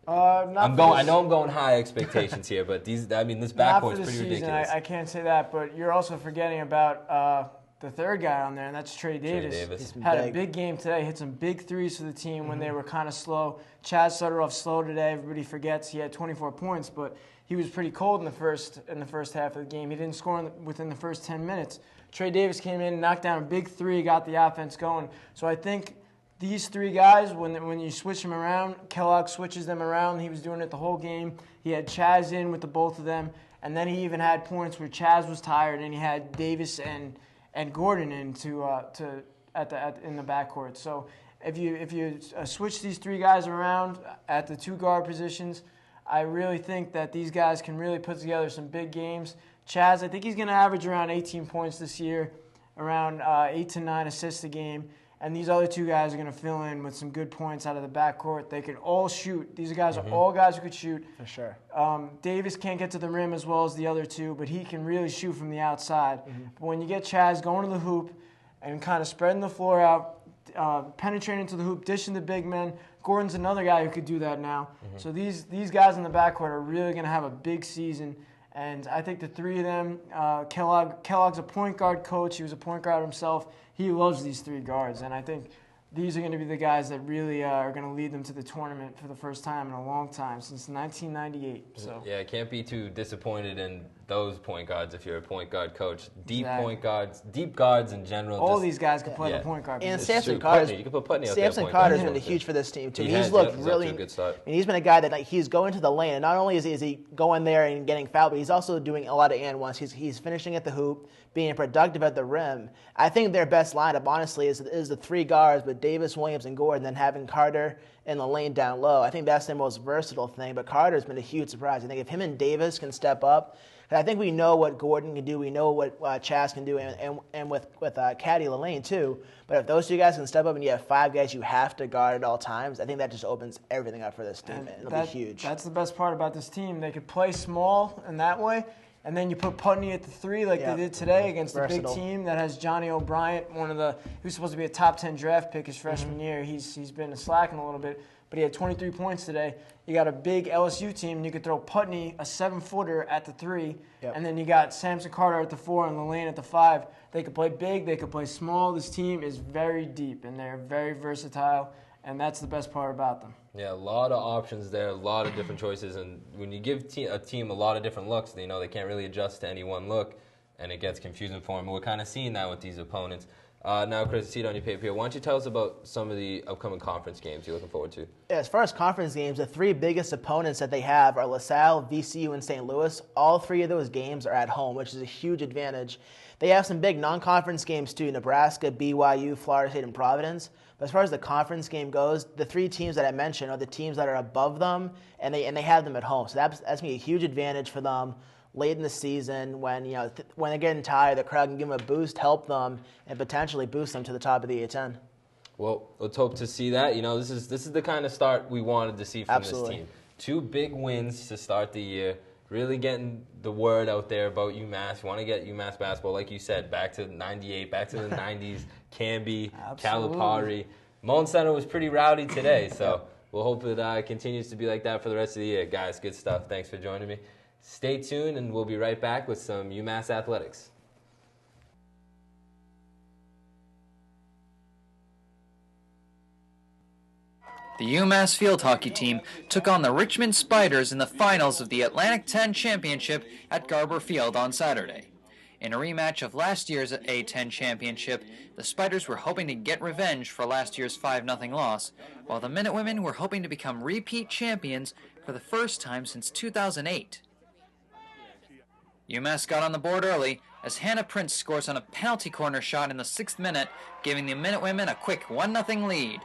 I know I'm going high expectations here, but this backcourt is pretty ridiculous. I can't say that, but you're also forgetting about the third guy on there, and that's Trey Davis. Had a big game today, hit some big threes for the team when they were kind of slow. Chaz started off slow today. Everybody forgets he had 24 points, but he was pretty cold in the first half of the game. He didn't score within the first 10 minutes. Trey Davis came in, knocked down a big 3, got the offense going. So I think these 3 guys, when you switch them around, Kellogg switches them around. He was doing it the whole game. He had Chaz in with the both of them, and then he even had points where Chaz was tired, and he had Davis and Gordon in in the backcourt. So if you switch these 3 guys around at the 2 guard positions, I really think that these guys can really put together some big games. Chaz, I think he's going to average around 18 points this year, around 8 to 9 assists a game. And these other two guys are going to fill in with some good points out of the backcourt. They can all shoot. These guys are all guys who could shoot. For sure. Davis can't get to the rim as well as the other two, but he can really shoot from the outside. But when you get Chaz going to the hoop and kind of spreading the floor out, penetrating to the hoop, dishing the big men, Gordon's another guy who could do that now. So these guys in the backcourt are really going to have a big season. And I think the three of them, Kellogg's a point guard coach. He was a point guard himself. He loves these three guards. And I think these are going to be the guys that really are going to lead them to the tournament for the first time in a long time, since 1998. So yeah, can't be too disappointed in those point guards if you're a point guard coach. Deep Exactly. point guards, deep guards in general. all these guys can play the point guard And position. Samson true. Carter's, Putney, you can put Putney out there, Samson point Carter's guard. been huge for this team too. He He's has, looked he's off to really a good start. And he's been a guy that he's going to the lane, and not only is he going there and getting fouled, but he's also doing a lot of and ones. He's finishing at the hoop, being productive at the rim. I think their best lineup, honestly, is the three guards with Davis, Williams, and Gordon, then having Carter in the lane down low. I think that's the most versatile thing. But Carter's been a huge surprise. I think if him and Davis can step up. And I think we know what Gordon can do. We know what Chaz can do, and with Caddy Lane too. But if those two guys can step up and you have five guys you have to guard at all times, I think that just opens everything up for this team. It'll be huge. That's the best part about this team. They could play small in that way, and then you put Putney at the three like they did today against Versatile. the big team that has Johnny O'Bryant, who's supposed to be a top 10 draft pick his freshman year. He's been slacking a little bit, but he had 23 points today. You got a big LSU team, and you could throw Putney, a 7-footer, at the three, and then you got Samson Carter at the 4 and Lane at the 5. They could play big, they could play small. This team is very deep, and they're very versatile, and that's the best part about them. Yeah, a lot of options there, a lot of different choices, and when you give a team a lot of different looks, they can't really adjust to any one look, and it gets confusing for them. We're kind of seeing that with these opponents. Now, Chris, see it on your paper here. Why don't you tell us about some of the upcoming conference games you're looking forward to? Yeah, as far as conference games, the three biggest opponents that they have are LaSalle, VCU, and St. Louis. All three of those games are at home, which is a huge advantage. They have some big non-conference games too: Nebraska, BYU, Florida State, and Providence. But as far as the conference game goes, the three teams that I mentioned are the teams that are above them, and they have them at home. So that's going to be a huge advantage for them late in the season when when they're getting tired, the crowd can give them a boost, help them, and potentially boost them to the top of the A10. Well, let's hope to see that. This is the kind of start we wanted to see from Absolutely. this team. 2 big wins to start the year, really getting the word out there about UMass. You want to get UMass basketball, like you said, back to 98, back to the 90s, Canby, Calipari. Mullen Center was pretty rowdy today, so we'll hope it continues to be like that for the rest of the year. Guys, good stuff. Thanks for joining me. Stay tuned, and we'll be right back with some UMass athletics. The UMass field hockey team took on the Richmond Spiders in the finals of the Atlantic 10 Championship at Garber Field on Saturday. In a rematch of last year's A10 Championship, the Spiders were hoping to get revenge for last year's 5-0 loss, while the Minutewomen were hoping to become repeat champions for the first time since 2008. UMass got on the board early as Hannah Prince scores on a penalty corner shot in the 6th minute, giving the Minutewomen a quick 1-0 lead.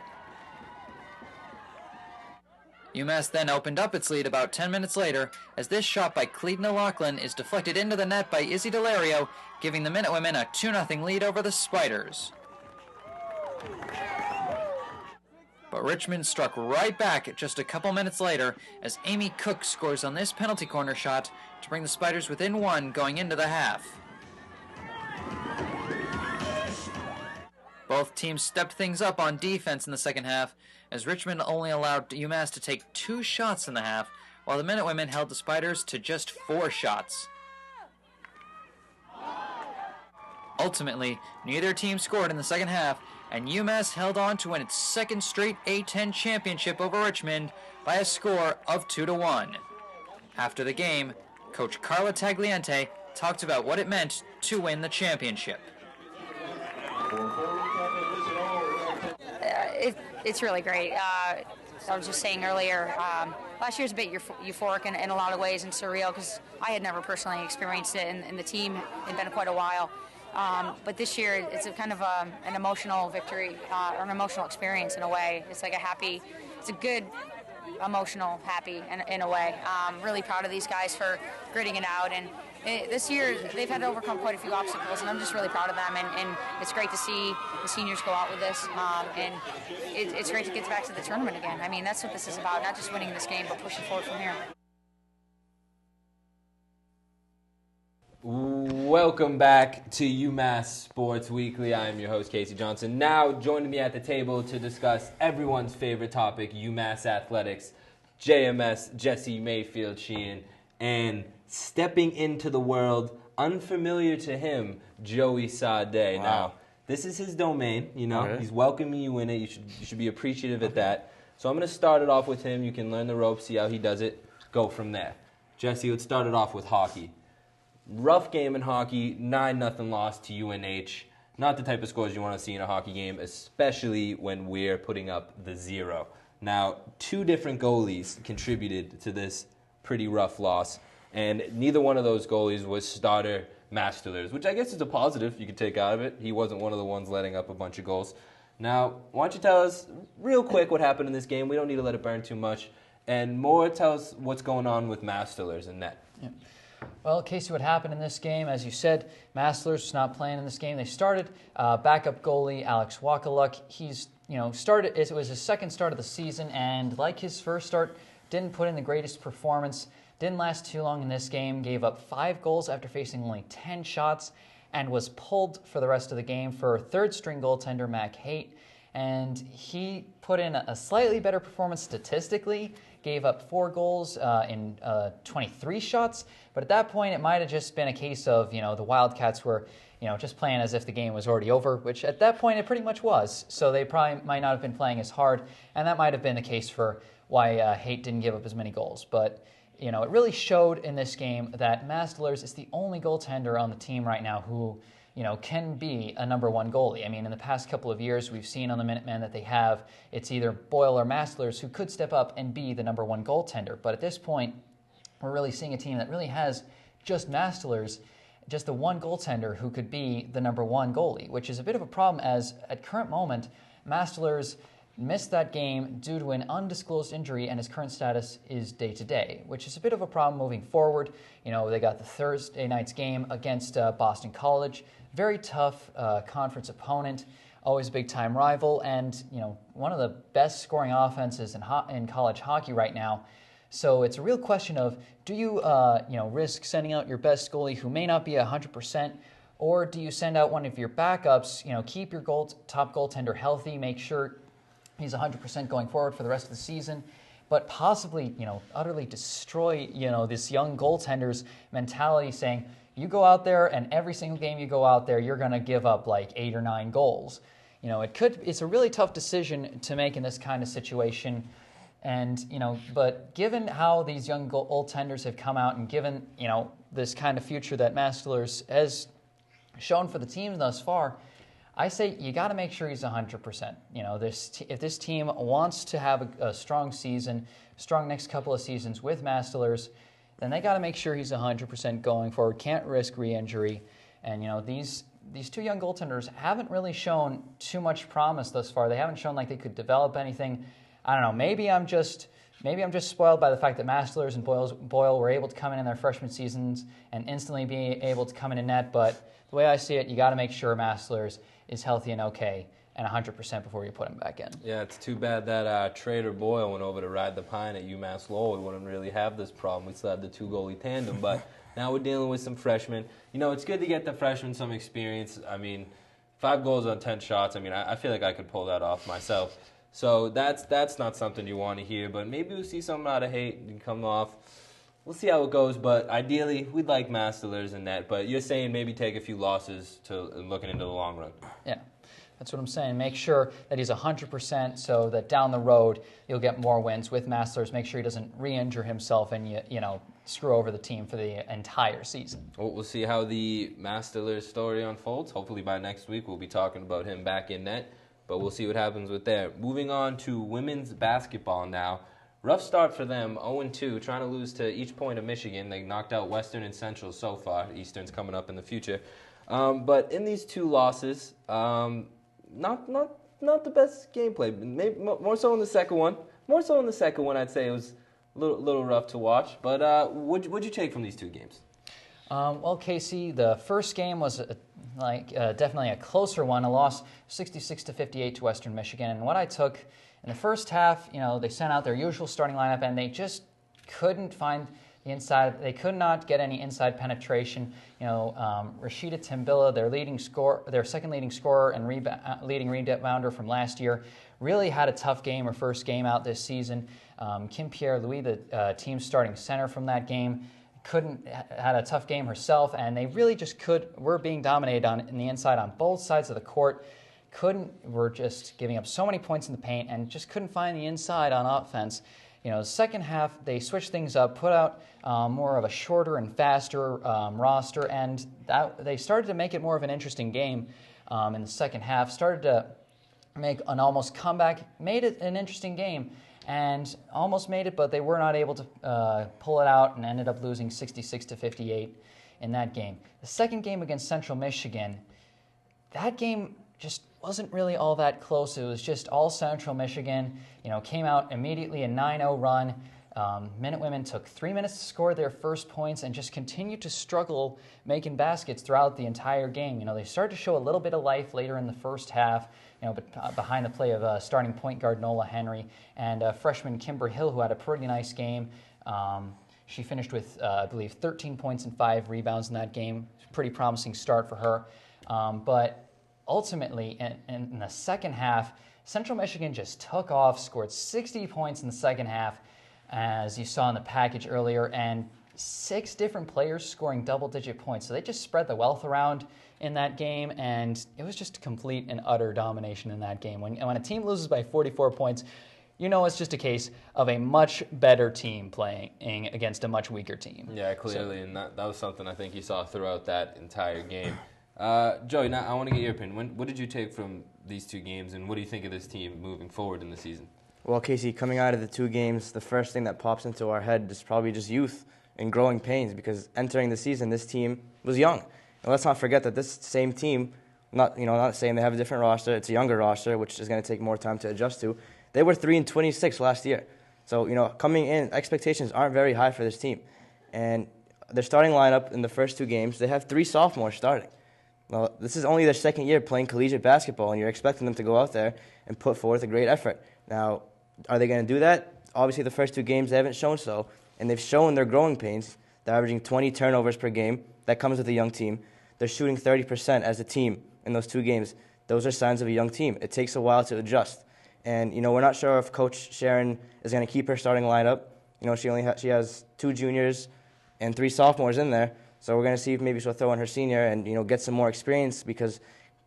UMass then opened up its lead about 10 minutes later as this shot by Cleedna Lachlan is deflected into the net by Izzy Delario, giving the Minutewomen a 2-0 lead over the Spiders. But Richmond struck right back just a couple minutes later as Amy Cook scores on this penalty corner shot to bring the Spiders within 1 going into the half. Both teams stepped things up on defense in the second half, as Richmond only allowed UMass to take 2 shots in the half, while the Minutewomen held the Spiders to just 4 shots. Ultimately, neither team scored in the second half, and UMass held on to win its second straight A10 championship over Richmond by a score of 2-1. After the game, Coach Carla Tagliente talked about what it meant to win the championship. It's really great. I was just saying earlier, last year's a bit euphoric in a lot of ways and surreal because I had never personally experienced it, and the team had been quite a while. But this year, it's a kind of an emotional victory or an emotional experience in a way. It's like it's a good emotional, happy in a way. Really proud of these guys for gritting it out. And this year, they've had to overcome quite a few obstacles, and I'm just really proud of them. And it's great to see the seniors go out with this. And it's great to get back to the tournament again. I mean, that's what this is about, not just winning this game, but pushing forward from here. Welcome back to UMass Sports Weekly. I am your host, Casey Johnson. Now joining me at the table to discuss everyone's favorite topic, UMass athletics, JMS Jesse Mayfield Sheehan, and stepping into the world unfamiliar to him, Joey Sade. Wow. Now, this is his domain, you know. Okay. He's welcoming you in it. You should be appreciative of that. So I'm going to start it off with him. You can learn the ropes, see how he does it, go from there. Jesse, let's start it off with hockey. Rough game in hockey, 9-0 loss to UNH. Not the type of scores you want to see in a hockey game, especially when we're putting up the 0. Now, 2 different goalies contributed to this pretty rough loss, and neither one of those goalies was starter Masterlers, which I guess is a positive you could take out of it. He wasn't one of the ones letting up a bunch of goals. Now, why don't you tell us real quick what happened in this game? We don't need to let it burn too much. And more, tell us what's going on with Masterlers in net. Yeah. Well, Casey, what happened in this game, as you said, Masterlers was not playing in this game. They started backup goalie Alex Wakaluk. He's, started. It was his second start of the season, and like his first start, didn't put in the greatest performance. Didn't last too long in this game. Gave up 5 goals after facing only 10 shots, and was pulled for the rest of the game for third-string goaltender Mac Haight. And he put in a slightly better performance statistically. Gave up 4 goals in 23 shots. But at that point, it might have just been a case of, the Wildcats were, just playing as if the game was already over, which at that point it pretty much was. So they probably might not have been playing as hard, and that might have been the case for why Haight didn't give up as many goals. But, it really showed in this game that Masterlers is the only goaltender on the team right now who, can be a number 1 goalie. I mean, in the past couple of years, we've seen on the Minutemen that it's either Boyle or Masterlers who could step up and be the number 1 goaltender. But at this point, we're really seeing a team that really has just Masterlers, just the 1 goaltender who could be the number 1 goalie, which is a bit of a problem as at current moment, Masterlers missed that game due to an undisclosed injury, and his current status is day-to-day, which is a bit of a problem moving forward. They got the Thursday night's game against Boston College. Very tough conference opponent, always a big-time rival, and one of the best scoring offenses in college hockey right now. So it's a real question of, do you risk sending out your best goalie who may not be 100%, or do you send out one of your backups, keep your top goaltender healthy, make sure he's 100% going forward for the rest of the season, but possibly, utterly destroy, this young goaltender's mentality saying, you go out there and every single game you go out there, you're going to give up like 8 or 9 goals. It's a really tough decision to make in this kind of situation. And, but given how these young goaltenders have come out and given, this kind of future that Masterlers has shown for the team thus far, I say you got to make sure he's 100%. If this team wants to have a strong season, strong next couple of seasons with Masterlers, then they got to make sure he's 100% going forward. Can't risk re-injury. And these 2 young goaltenders haven't really shown too much promise thus far. They haven't shown like they could develop anything. I don't know. Maybe I'm just spoiled by the fact that Masterlers and Boyle were able to come in their freshman seasons and instantly be able to come in net. But the way I see it, you got to make sure Masterlers is healthy and okay and 100% before you put him back in. Yeah, it's too bad that Trader Boyle went over to ride the pine at UMass Lowell. We wouldn't really have this problem. We still have the 2 goalie tandem, but now we're dealing with some freshmen. It's good to get the freshmen some experience. I mean, 5 goals on 10 shots. I mean, I feel like I could pull that off myself. So that's not something you want to hear, but maybe we'll see something out of Haight and come off. We'll see how it goes, but ideally, we'd like Masterlers in net. But you're saying maybe take a few losses to looking into the long run. Yeah, that's what I'm saying. Make sure that he's 100% so that down the road, you'll get more wins with Masterlers. Make sure he doesn't re-injure himself and, screw over the team for the entire season. Well, we'll see how the Masterlers story unfolds. Hopefully by next week, we'll be talking about him back in net. But we'll see what happens with there. Moving on to women's basketball now. Rough start for them, 0-2, trying to lose to each point of Michigan. They knocked out Western and Central so far. Eastern's coming up in the future. But in these 2 losses, not the best gameplay. Maybe more so in the second one. More so in the second one, I'd say it was a little rough to watch. But what'd you take from these two games? Well, Casey, the first game was definitely a closer one, a loss 66-58 to Western Michigan. And what I took in the first half, they sent out their usual starting lineup, and they just couldn't find the inside. They could not get any inside penetration. Rashida Timbilla, their second leading scorer and leading rebounder from last year, really had a tough game, her first game out this season. Kim Pierre-Louis, the team's starting center from that game, had a tough game herself, and they really just were being dominated in the inside on both sides of the court. Were just giving up so many points in the paint and just couldn't find the inside on offense. The second half, they switched things up, put out more of a shorter and faster roster, and they started to make it more of an interesting game in the second half, started to make an almost comeback, made it an interesting game, and almost made it, but they were not able to pull it out and ended up losing 66-58 in that game. The second game against Central Michigan, that game just wasn't really all that close. It was just all Central Michigan. Came out immediately a 9-0 run. Minutewomen took 3 minutes to score their first points and just continued to struggle making baskets throughout the entire game. They started to show a little bit of life later in the first half, but behind the play of starting point guard Nola Henry and freshman Kimber Hill, who had a pretty nice game. She finished with, I believe, 13 points and 5 rebounds in that game. Pretty promising start for her. But ultimately, in the second half, Central Michigan just took off, scored 60 points in the second half, as you saw in the package earlier, and 6 different players scoring double-digit points. So they just spread the wealth around in that game, and it was just complete and utter domination in that game. When a team loses by 44 points, it's just a case of a much better team playing against a much weaker team. Yeah, clearly, and that was something I think you saw throughout that entire game. Joey, now I want to get your opinion. What did you take from these two games, and what do you think of this team moving forward in the season? Well, Casey, coming out of the two games, the first thing that pops into our head is probably just youth and growing pains, because entering the season, this team was young. And let's not forget that this same team, not saying they have a different roster, it's a younger roster, which is going to take more time to adjust to. They were 3-26 last year. So, coming in, expectations aren't very high for this team. And their starting lineup in the first two games, they have 3 sophomores starting. Well, this is only their second year playing collegiate basketball, and you're expecting them to go out there and put forth a great effort. Now, are they going to do that? Obviously, the first two games, they haven't shown so, and they've shown their growing pains. They're averaging 20 turnovers per game. That comes with a young team. They're shooting 30% as a team in those two games. Those are signs of a young team. It takes a while to adjust. And, we're not sure if Coach Sharon is going to keep her starting lineup. She has 2 juniors and 3 sophomores in there. So we're going to see if maybe she'll throw in her senior and, get some more experience because,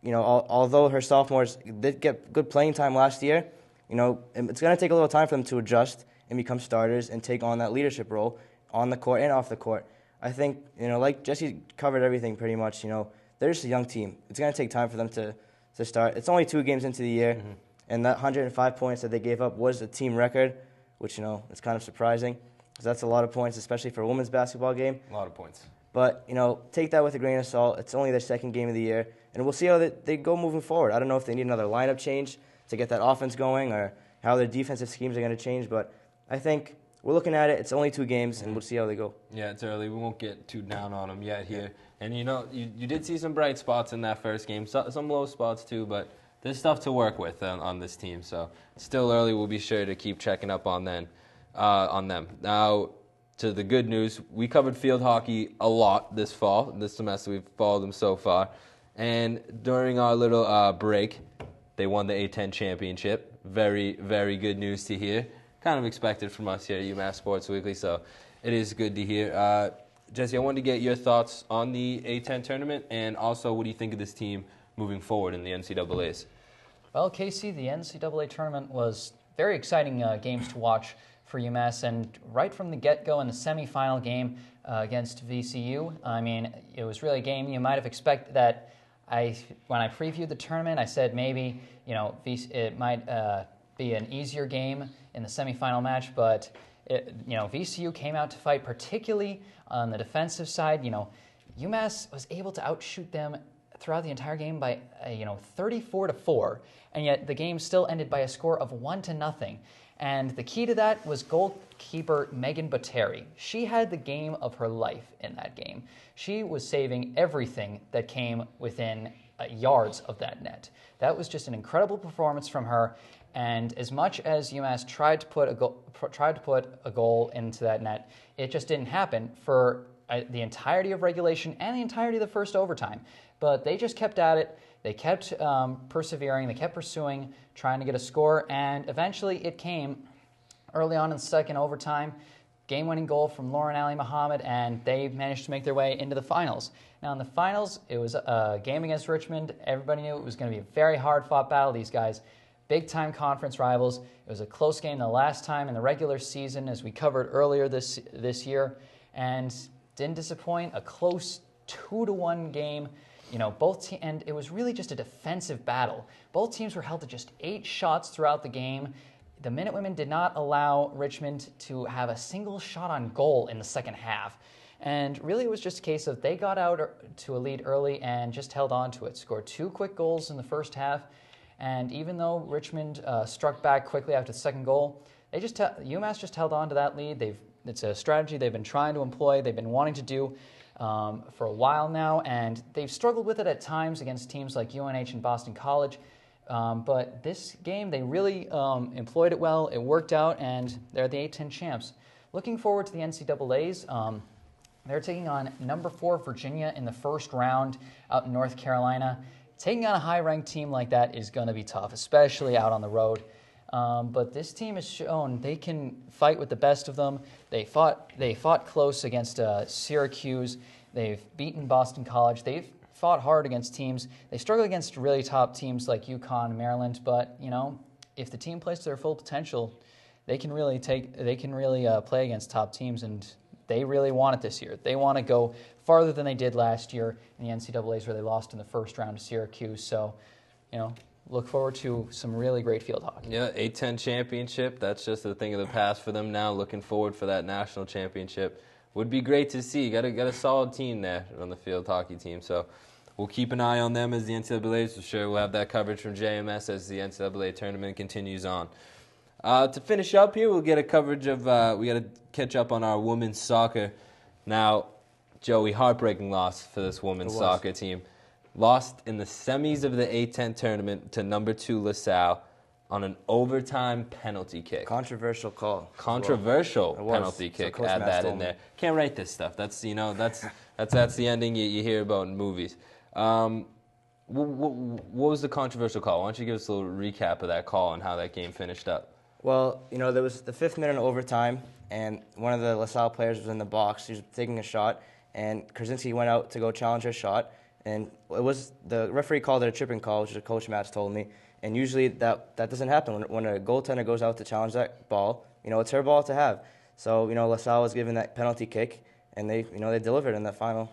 although her sophomores did get good playing time last year, it's going to take a little time for them to adjust and become starters and take on that leadership role on the court and off the court. I think, like Jesse covered everything pretty much, they're just a young team. It's going to take time for them to start. It's only 2 games into the year, and that 105 points that they gave up was a team record, which, it's kind of surprising because that's a lot of points, especially for a women's basketball game. A lot of points. But, take that with a grain of salt. It's only their second game of the year, and we'll see how they go moving forward. I don't know if they need another lineup change to get that offense going or how their defensive schemes are going to change, but I think we're looking at it. It's only 2 games, and we'll see how they go. Yeah, it's early. We won't get too down on them yet here. And, you did see some bright spots in that first game, some low spots too, but there's stuff to work with on this team. So still early. We'll be sure to keep checking up on them. Now, to the good news, we covered field hockey a lot this semester. We've followed them so far. And during our little break, they won the A10 championship. Very, very good news to hear. Kind of expected from us here at UMass Sports Weekly, so it is good to hear. Jesse, I wanted to get your thoughts on the A10 tournament, and also what do you think of this team moving forward in the NCAAs? Well, Casey, the NCAA tournament was very exciting games to watch for UMass, and right from the get-go in the semifinal game against VCU, I mean, it was really a game you might have expected that. When I previewed the tournament, I said maybe it might be an easier game in the semifinal match, but VCU came out to fight, particularly on the defensive side. UMass was able to outshoot them throughout the entire game by 34-4, and yet the game still ended by a score of 1-0. And the key to that was goalkeeper Megan Botteri. She had the game of her life in that game. She was saving everything that came within yards of that net. That was just an incredible performance from her. And as much as UMass tried to put a goal into that net, it just didn't happen for the entirety of regulation and the entirety of the first overtime. But they just kept at it. They kept persevering. They kept pursuing, trying to get a score. And eventually it came early on in the second overtime. Game-winning goal from Lauren Ali Muhammad, and they managed to make their way into the finals. Now, in the finals, it was a game against Richmond. Everybody knew it was going to be a very hard-fought battle. These guys, big-time conference rivals. It was a close game the last time in the regular season, as we covered earlier this year, and didn't disappoint. A close 2-1 game. And it was really just a defensive battle. Both teams were held to just 8 shots throughout the game. The Minutewomen did not allow Richmond to have a single shot on goal in the second half. And really it was just a case of they got out to a lead early and just held on to it. Scored 2 quick goals in the first half. And even though Richmond struck back quickly after the second goal, UMass just held on to that lead. It's a strategy they've been trying to employ, they've been wanting to do for a while now. And they've struggled with it at times against teams like UNH and Boston College. But this game, they really employed it well. It worked out, and they're the A-10 champs. Looking forward to the NCAAs. They're taking on number 4 Virginia in the first round out in North Carolina. Taking on a high-ranked team like that is going to be tough, especially out on the road. But this team has shown they can fight with the best of them. They fought close against Syracuse. They've beaten Boston College. They've fought hard against teams. They struggle against really top teams like UConn and Maryland, but if the team plays to their full potential, they can really play against top teams, and they really want it this year. They want to go farther than they did last year in the NCAAs, where they lost in the first round to Syracuse. So, look forward to some really great field hockey. Yeah, A-10 championship. That's just a thing of the past for them now. Looking forward for that national championship. Would be great to see. Got a solid team there on the field hockey team. So we'll keep an eye on them as the NCAAs. For sure, we'll have that coverage from JMS as the NCAA tournament continues on. To finish up here, we'll get a coverage of. We got to catch up on our women's soccer. Now, Joey, heartbreaking loss for this women's soccer team. Lost in the semis of the A-10 tournament to number 2 LaSalle on an overtime penalty kick. Controversial call. Controversial penalty kick. Add that in there. Can't write this stuff. That's the ending you hear about in movies. What was the controversial call? Why don't you give us a little recap of that call and how that game finished up? Well, there was the 5th minute of overtime, and one of the LaSalle players was in the box. He was taking a shot, and Krasinski went out to go challenge her shot. And the referee called it a tripping call, which Coach Matz told me. And usually that doesn't happen. When a goaltender goes out to challenge that ball, it's her ball to have. So, LaSalle was given that penalty kick, and they delivered in that final,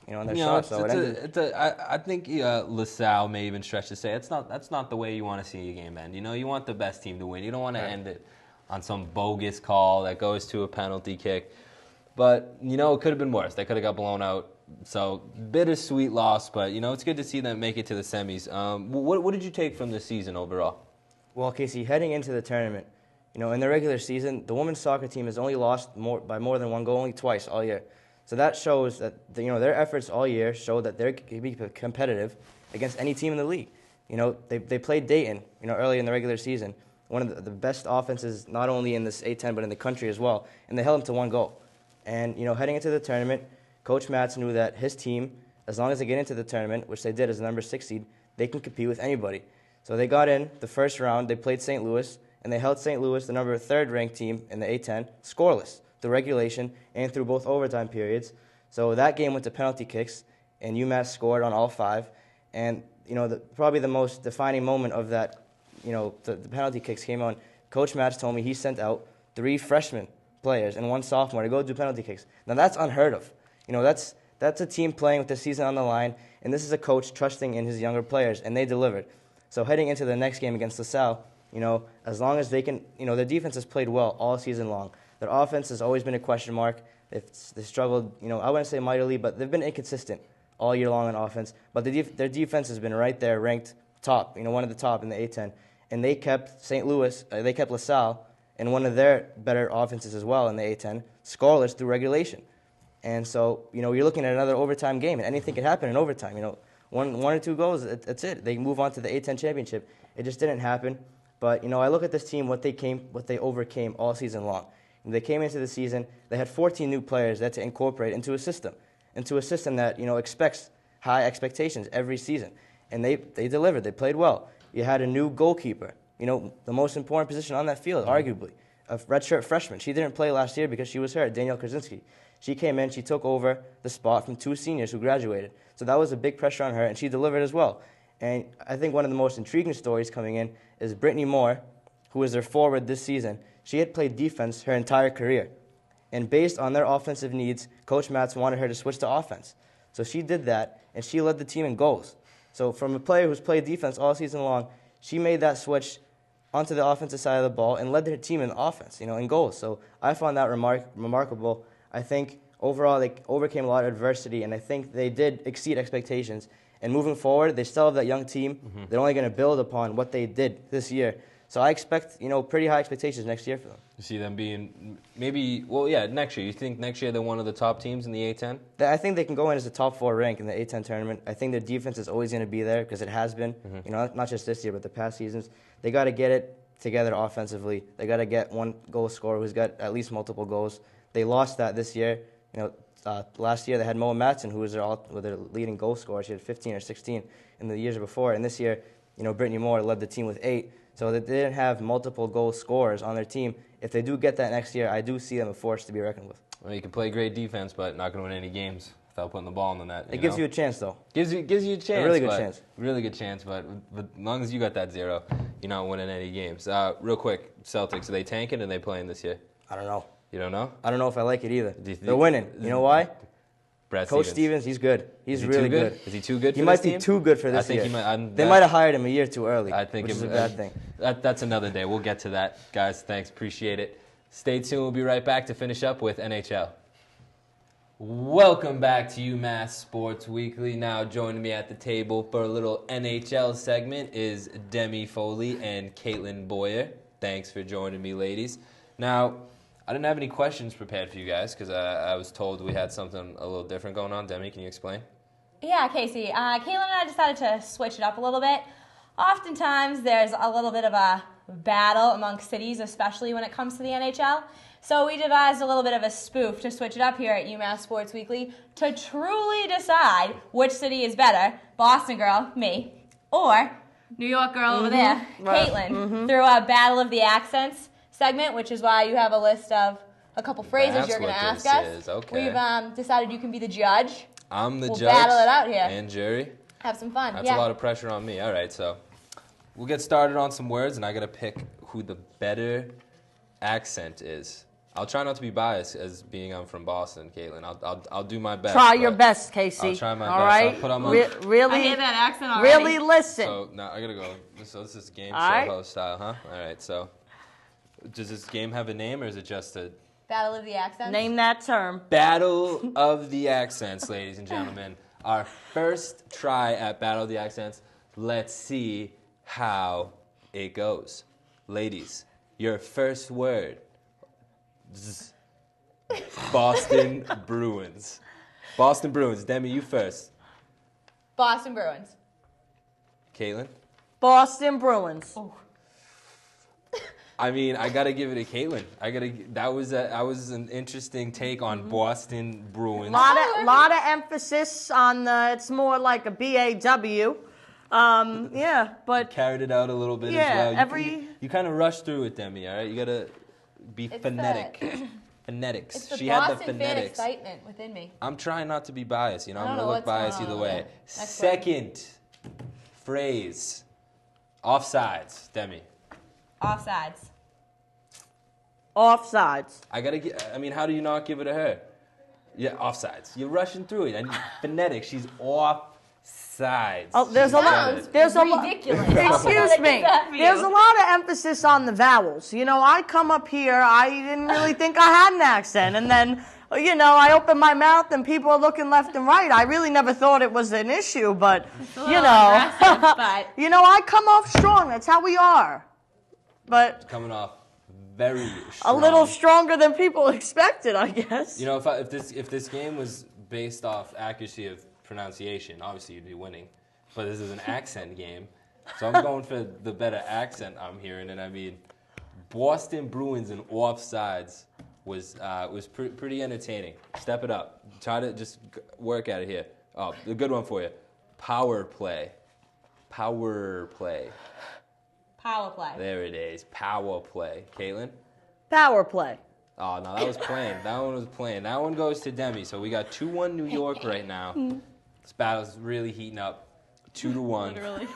in their shot. So I think LaSalle may even stretch to say that's not the way you want to see a game end. You want the best team to win. You don't want to end it on some bogus call that goes to a penalty kick. But, it could have been worse. They could have got blown out. So, bittersweet loss, but, it's good to see them make it to the semis. What did you take from this season overall? Well, Casey, heading into the tournament, in the regular season, the women's soccer team has only lost by more than 1 goal, only twice all year. So that shows that, their efforts all year show that they can be competitive against any team in the league. They played Dayton, early in the regular season, one of the best offenses not only in this A-10 but in the country as well, and they held them to 1 goal. And, heading into the tournament, Coach Matz knew that his team, as long as they get into the tournament, which they did as the number 6 seed, they can compete with anybody. So they got in the first round, they played St. Louis, and they held St. Louis, the number 3rd ranked team in the A-10, scoreless through regulation and through both overtime periods. So that game went to penalty kicks, and UMass scored on all 5. And, probably the most defining moment of that, the penalty kicks came on. Coach Matz told me he sent out 3 freshman players and 1 sophomore to go do penalty kicks. Now that's unheard of. That's a team playing with the season on the line, and this is a coach trusting in his younger players, and they delivered. So heading into the next game against LaSalle, as long as they can, their defense has played well all season long. Their offense has always been a question mark. They struggled, I wouldn't say mightily, but they've been inconsistent all year long on offense. But their defense has been right there, ranked top, one of the top in the A-10. And they kept LaSalle and one of their better offenses as well in the A10, scoreless through regulation. And so, you're looking at another overtime game, and anything can happen in overtime. One or two goals, that's it. They move on to the A10 championship. It just didn't happen. But, I look at this team, what they overcame all season long. They came into the season, they had 14 new players that to incorporate into a system that, expects high expectations every season. And they delivered. They played well. You had a new goalkeeper, the most important position on that field, arguably, a redshirt freshman. She didn't play last year because she was hurt, Danielle Krasinski. She came in, she took over the spot from 2 seniors who graduated. So that was a big pressure on her, and she delivered as well. And I think one of the most intriguing stories coming in is Brittany Moore, who was their forward this season. She had played defense her entire career. And based on their offensive needs, Coach Matz wanted her to switch to offense. So she did that, and she led the team in goals. So from a player who's played defense all season long, she made that switch onto the offensive side of the ball and led their team in offense, in goals. So I found that remarkable. I think overall they overcame a lot of adversity, and I think they did exceed expectations. And moving forward, they still have that young team. Mm-hmm. They're only going to build upon what they did this year. So I expect, pretty high expectations next year for them. You see them being next year. You think next year they're one of the top teams in the A10? I think they can go in as a top 4 rank in the A10 tournament. I think their defense is always going to be there because it has been, not just this year, but the past seasons. They got to get it together offensively. They got to get one goal scorer who's got at least multiple goals. They lost that this year. Last year they had Moa Matson, who was their leading goal scorer. She had 15 or 16 in the years before. And this year, Brittany Moore led the team with 8. So they didn't have multiple goal scorers on their team. If they do get that next year, I do see them a force to be reckoned with. Well, you can play great defense, but not going to win any games without putting the ball in the net. It gives you a chance, though. Gives you a chance. A really good chance. Really good chance, but as long as you got that 0, you're not winning any games. Real quick, Celtics, are they tanking or are they playing this year? I don't know. You don't know? I don't know if I like it either. They're winning. You know why? Coach Stevens, he's good. He's really good. Is he too good for this team? He might be too good for this year. They might have hired him a year too early, which is a bad thing. That's another day. We'll get to that. Guys, thanks. Appreciate it. Stay tuned. We'll be right back to finish up with NHL. Welcome back to UMass Sports Weekly. Now joining me at the table for a little NHL segment is Demi Foley and Caitlin Boyer. Thanks for joining me, ladies. Now, I didn't have any questions prepared for you guys because I was told we had something a little different going on. Demi, can you explain? Yeah, Casey. Caitlin and I decided to switch it up a little bit. Oftentimes, there's a little bit of a battle amongst cities, especially when it comes to the NHL. So we devised a little bit of a spoof to switch it up here at UMass Sports Weekly to truly decide which city is better, Boston girl, me, or New York girl over there, Caitlin, through a Battle of the Accents segment, which is why you have a list of a couple phrases you're going to ask us. Okay. We've decided you can be the judge. I'm the judge. We'll battle it out here. And jury. Have some fun. That's a lot of pressure on me. All right, so we'll get started on some words, and I got to pick who the better accent is. I'll try not to be biased as being I'm from Boston, Caitlin. I'll do my best. Try your best, Casey. I'll try my All best. Right? I'll put on my really, I hear that accent already. Really listen. So now I gotta go. So this is game show host style, huh? All right. So does this game have a name, or is it just a Battle of the Accents? Name that term. Battle of the Accents, ladies and gentlemen. Our first try at Battle of the Accents. Let's see how it goes. Ladies, your first word. Boston Bruins. Boston Bruins. Demi, you first. Boston Bruins. Caitlin? Boston Bruins. Oh. I mean, I gotta give it to Caitlin. That was an interesting take on Boston Bruins. Lot of emphasis on it's more like a BAW. But carried it out a little bit as well. You kind of rushed through it, Demi. All right, you gotta be phonetic. Phonetics. It's the she Boston had the phonetics. fan excitement within me. I'm trying not to be biased. I'm gonna look biased either way. Second phrase. Offsides, Demi. Offsides. Offsides. I mean, how do you not give it to her? Yeah, offsides. You're rushing through it. And phonetics. She's offsides. Oh, there's a lot. Ridiculous. Excuse me. There's a lot of emphasis on the vowels. I come up here. I didn't really think I had an accent, and then I open my mouth and people are looking left and right. I really never thought it was an issue, but but I come off strong. That's how we are. But coming off very A strong. little stronger than people expected, I guess. You know, if this game was based off accuracy of pronunciation, obviously you'd be winning. But this is an accent game, so I'm going for the better accent I'm hearing. And I mean, Boston Bruins and offsides was pretty entertaining. Step it up. Try to just work at it here. Oh, the good one for you. Power play. Power play. Power play. There it is. Power play. Caitlin? Power play. Oh, no, that was plain. That one was plain. That one goes to Demi. So we got 2-1 New York right now. This battle's really heating up. 2-1. Literally.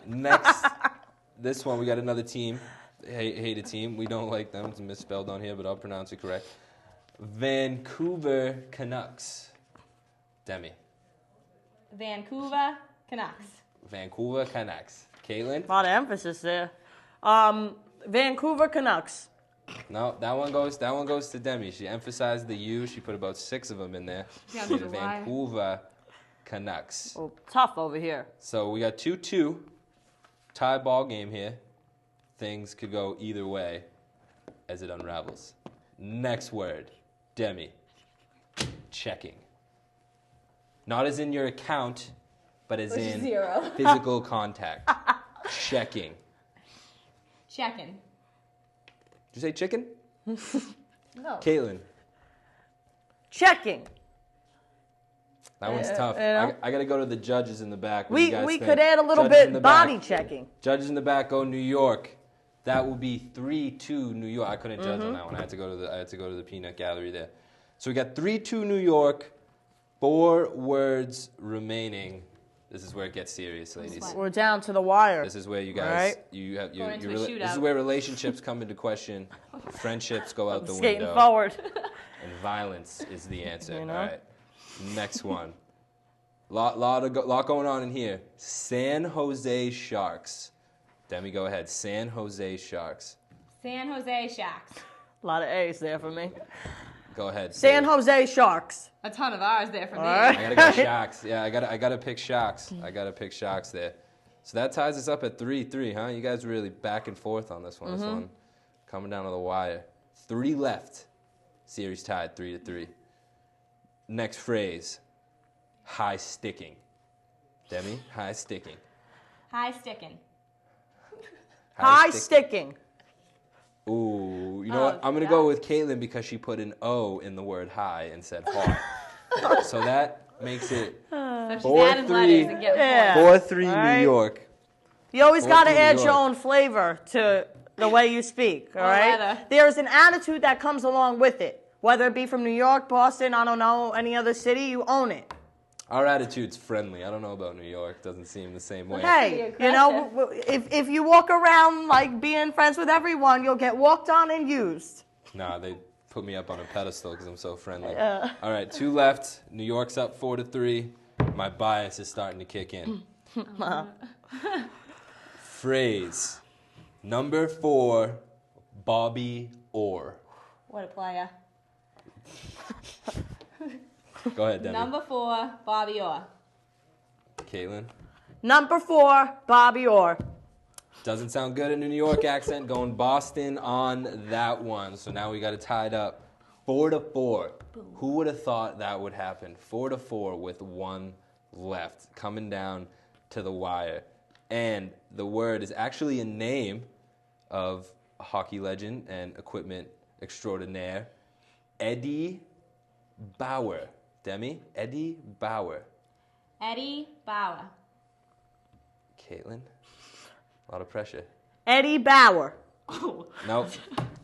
Next, this one, we got another team. Hate a team. We don't like them. It's misspelled on here, but I'll pronounce it correct. Vancouver Canucks. Demi. Vancouver Canucks. Vancouver Canucks. Caitlin? A lot of emphasis there. Vancouver Canucks. No, that one goes to Demi. She emphasized the U. She put about 6 of them in there. Yeah, Made it the Y. Vancouver Canucks. Oh, tough over here. So we got 2-2. Tie ball game here. Things could go either way as it unravels. Next word, Demi. Checking. Not as in your account, but as in zero. physical contact. Checking. Checking. Did you say chicken? No. Caitlin. Checking. That one's tough. know? I got to go to the judges in the back. What do We you guys think? could add a little Judges in the bit body back. checking. Judges in the back go New York. That will be 3-2 New York. I couldn't judge on that one. I had to go to the peanut gallery there. So we got 3-2 New York. 4 words remaining. This is where it gets serious, ladies. We're down to the wire. This is where you guys All right. this is where relationships come into question. Friendships go out the Skating window. forward. And violence is the answer. You know? All right. Next one. Lot going on in here. San Jose Sharks. Demi, go ahead. San Jose Sharks. San Jose Sharks. A lot of A's there for me. Go ahead. San Jose Sharks. A ton of R's there for me. right. I gotta go Sharks. Yeah, I gotta pick Sharks. I gotta pick Sharks there. So that ties us up at 3-3, huh? You guys are really back and forth on this one. This one coming down to the wire. 3 left. Series tied 3-3. Next phrase. High sticking. Demi, high sticking. High sticking. High sticking. Ooh, you know what? I'm gonna go with Caitlin because she put an O in the word high and said hard. So that makes it So she's adding letters and getting points. 4-3 All right. New York. You always got to 4-3 add New your York. own flavor to the way you speak, all Or right? leather. There's an attitude that comes along with it. Whether it be from New York, Boston, I don't know, any other city, you own it. Our attitude's friendly. I don't know about New York. Doesn't seem the same way. Hey, you know, if you walk around like being friends with everyone, you'll get walked on and used. Nah, they put me up on a pedestal because I'm so friendly. Yeah. All right, 2 left. New York's up 4-3. My bias is starting to kick in. Phrase. Number 4, Bobby Orr. What a player. Go ahead, Debbie. Number 4, Bobby Orr. Caitlin. Number 4, Bobby Orr. Doesn't sound good in a New York accent. Going Boston on that one. So now we got it tied up. 4-4. Who would have thought that would happen? 4-4 with 1 left. Coming down to the wire. And the word is actually a name of a hockey legend and equipment extraordinaire. Eddie Bauer. Demi? Eddie Bauer. Eddie Bauer. Caitlin? A lot of pressure. Eddie Bauer. Nope.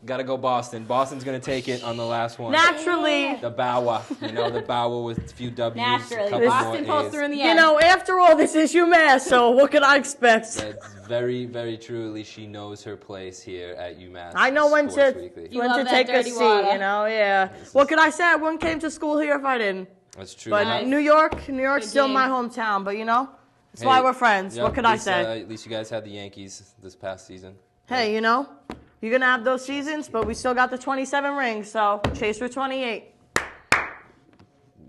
Got to go Boston. Boston's going to take it on the last one. Naturally. The Bauer. You know, the Bauer with a few W's. Naturally. A couple Boston more pulls A's. through in the You end. know, after all, this is UMass, so what could I expect? That's very, very true. At least she knows her place here at UMass I know when Sports to Weekly. You love that take a dirty seat, water. you know, yeah. What could I say? I wouldn't came to school here if I didn't. That's true. But Nice. New York's Good still game. my hometown, but you know, that's Hey, why we're friends. yeah, What could at I least, say? at least you guys had the Yankees this past season. Hey, you know, you're going to have those seasons, but we still got the 27 rings, so chase for 28.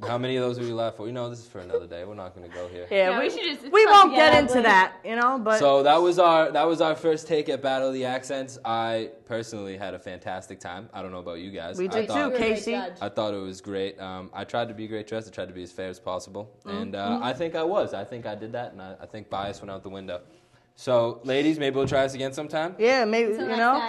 How many of those were you left for? This is for another day. We're not going to go here. Yeah, we should just. we won't get into that, but. So that was our first take at Battle of the Accents. I personally had a fantastic time. I don't know about you guys. We did too, Casey. I thought it was great. I tried to be a great dress. I tried to be as fair as possible. And I think I was. I think I did that, and I think bias went out the window. So, ladies, maybe we'll try this again sometime. Yeah, maybe,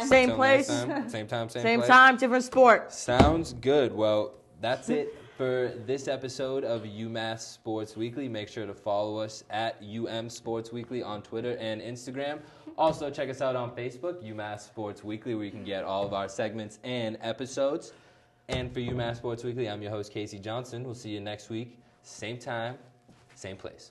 same place. Same time, same place. time, different sport. Sounds good. Well, that's it for this episode of UMass Sports Weekly. Make sure to follow us at Sports Weekly on Twitter and Instagram. Also, check us out on Facebook, UMass Sports Weekly, where you can get all of our segments and episodes. And for UMass Sports Weekly, I'm your host, Casey Johnson. We'll see you next week. Same time, same place.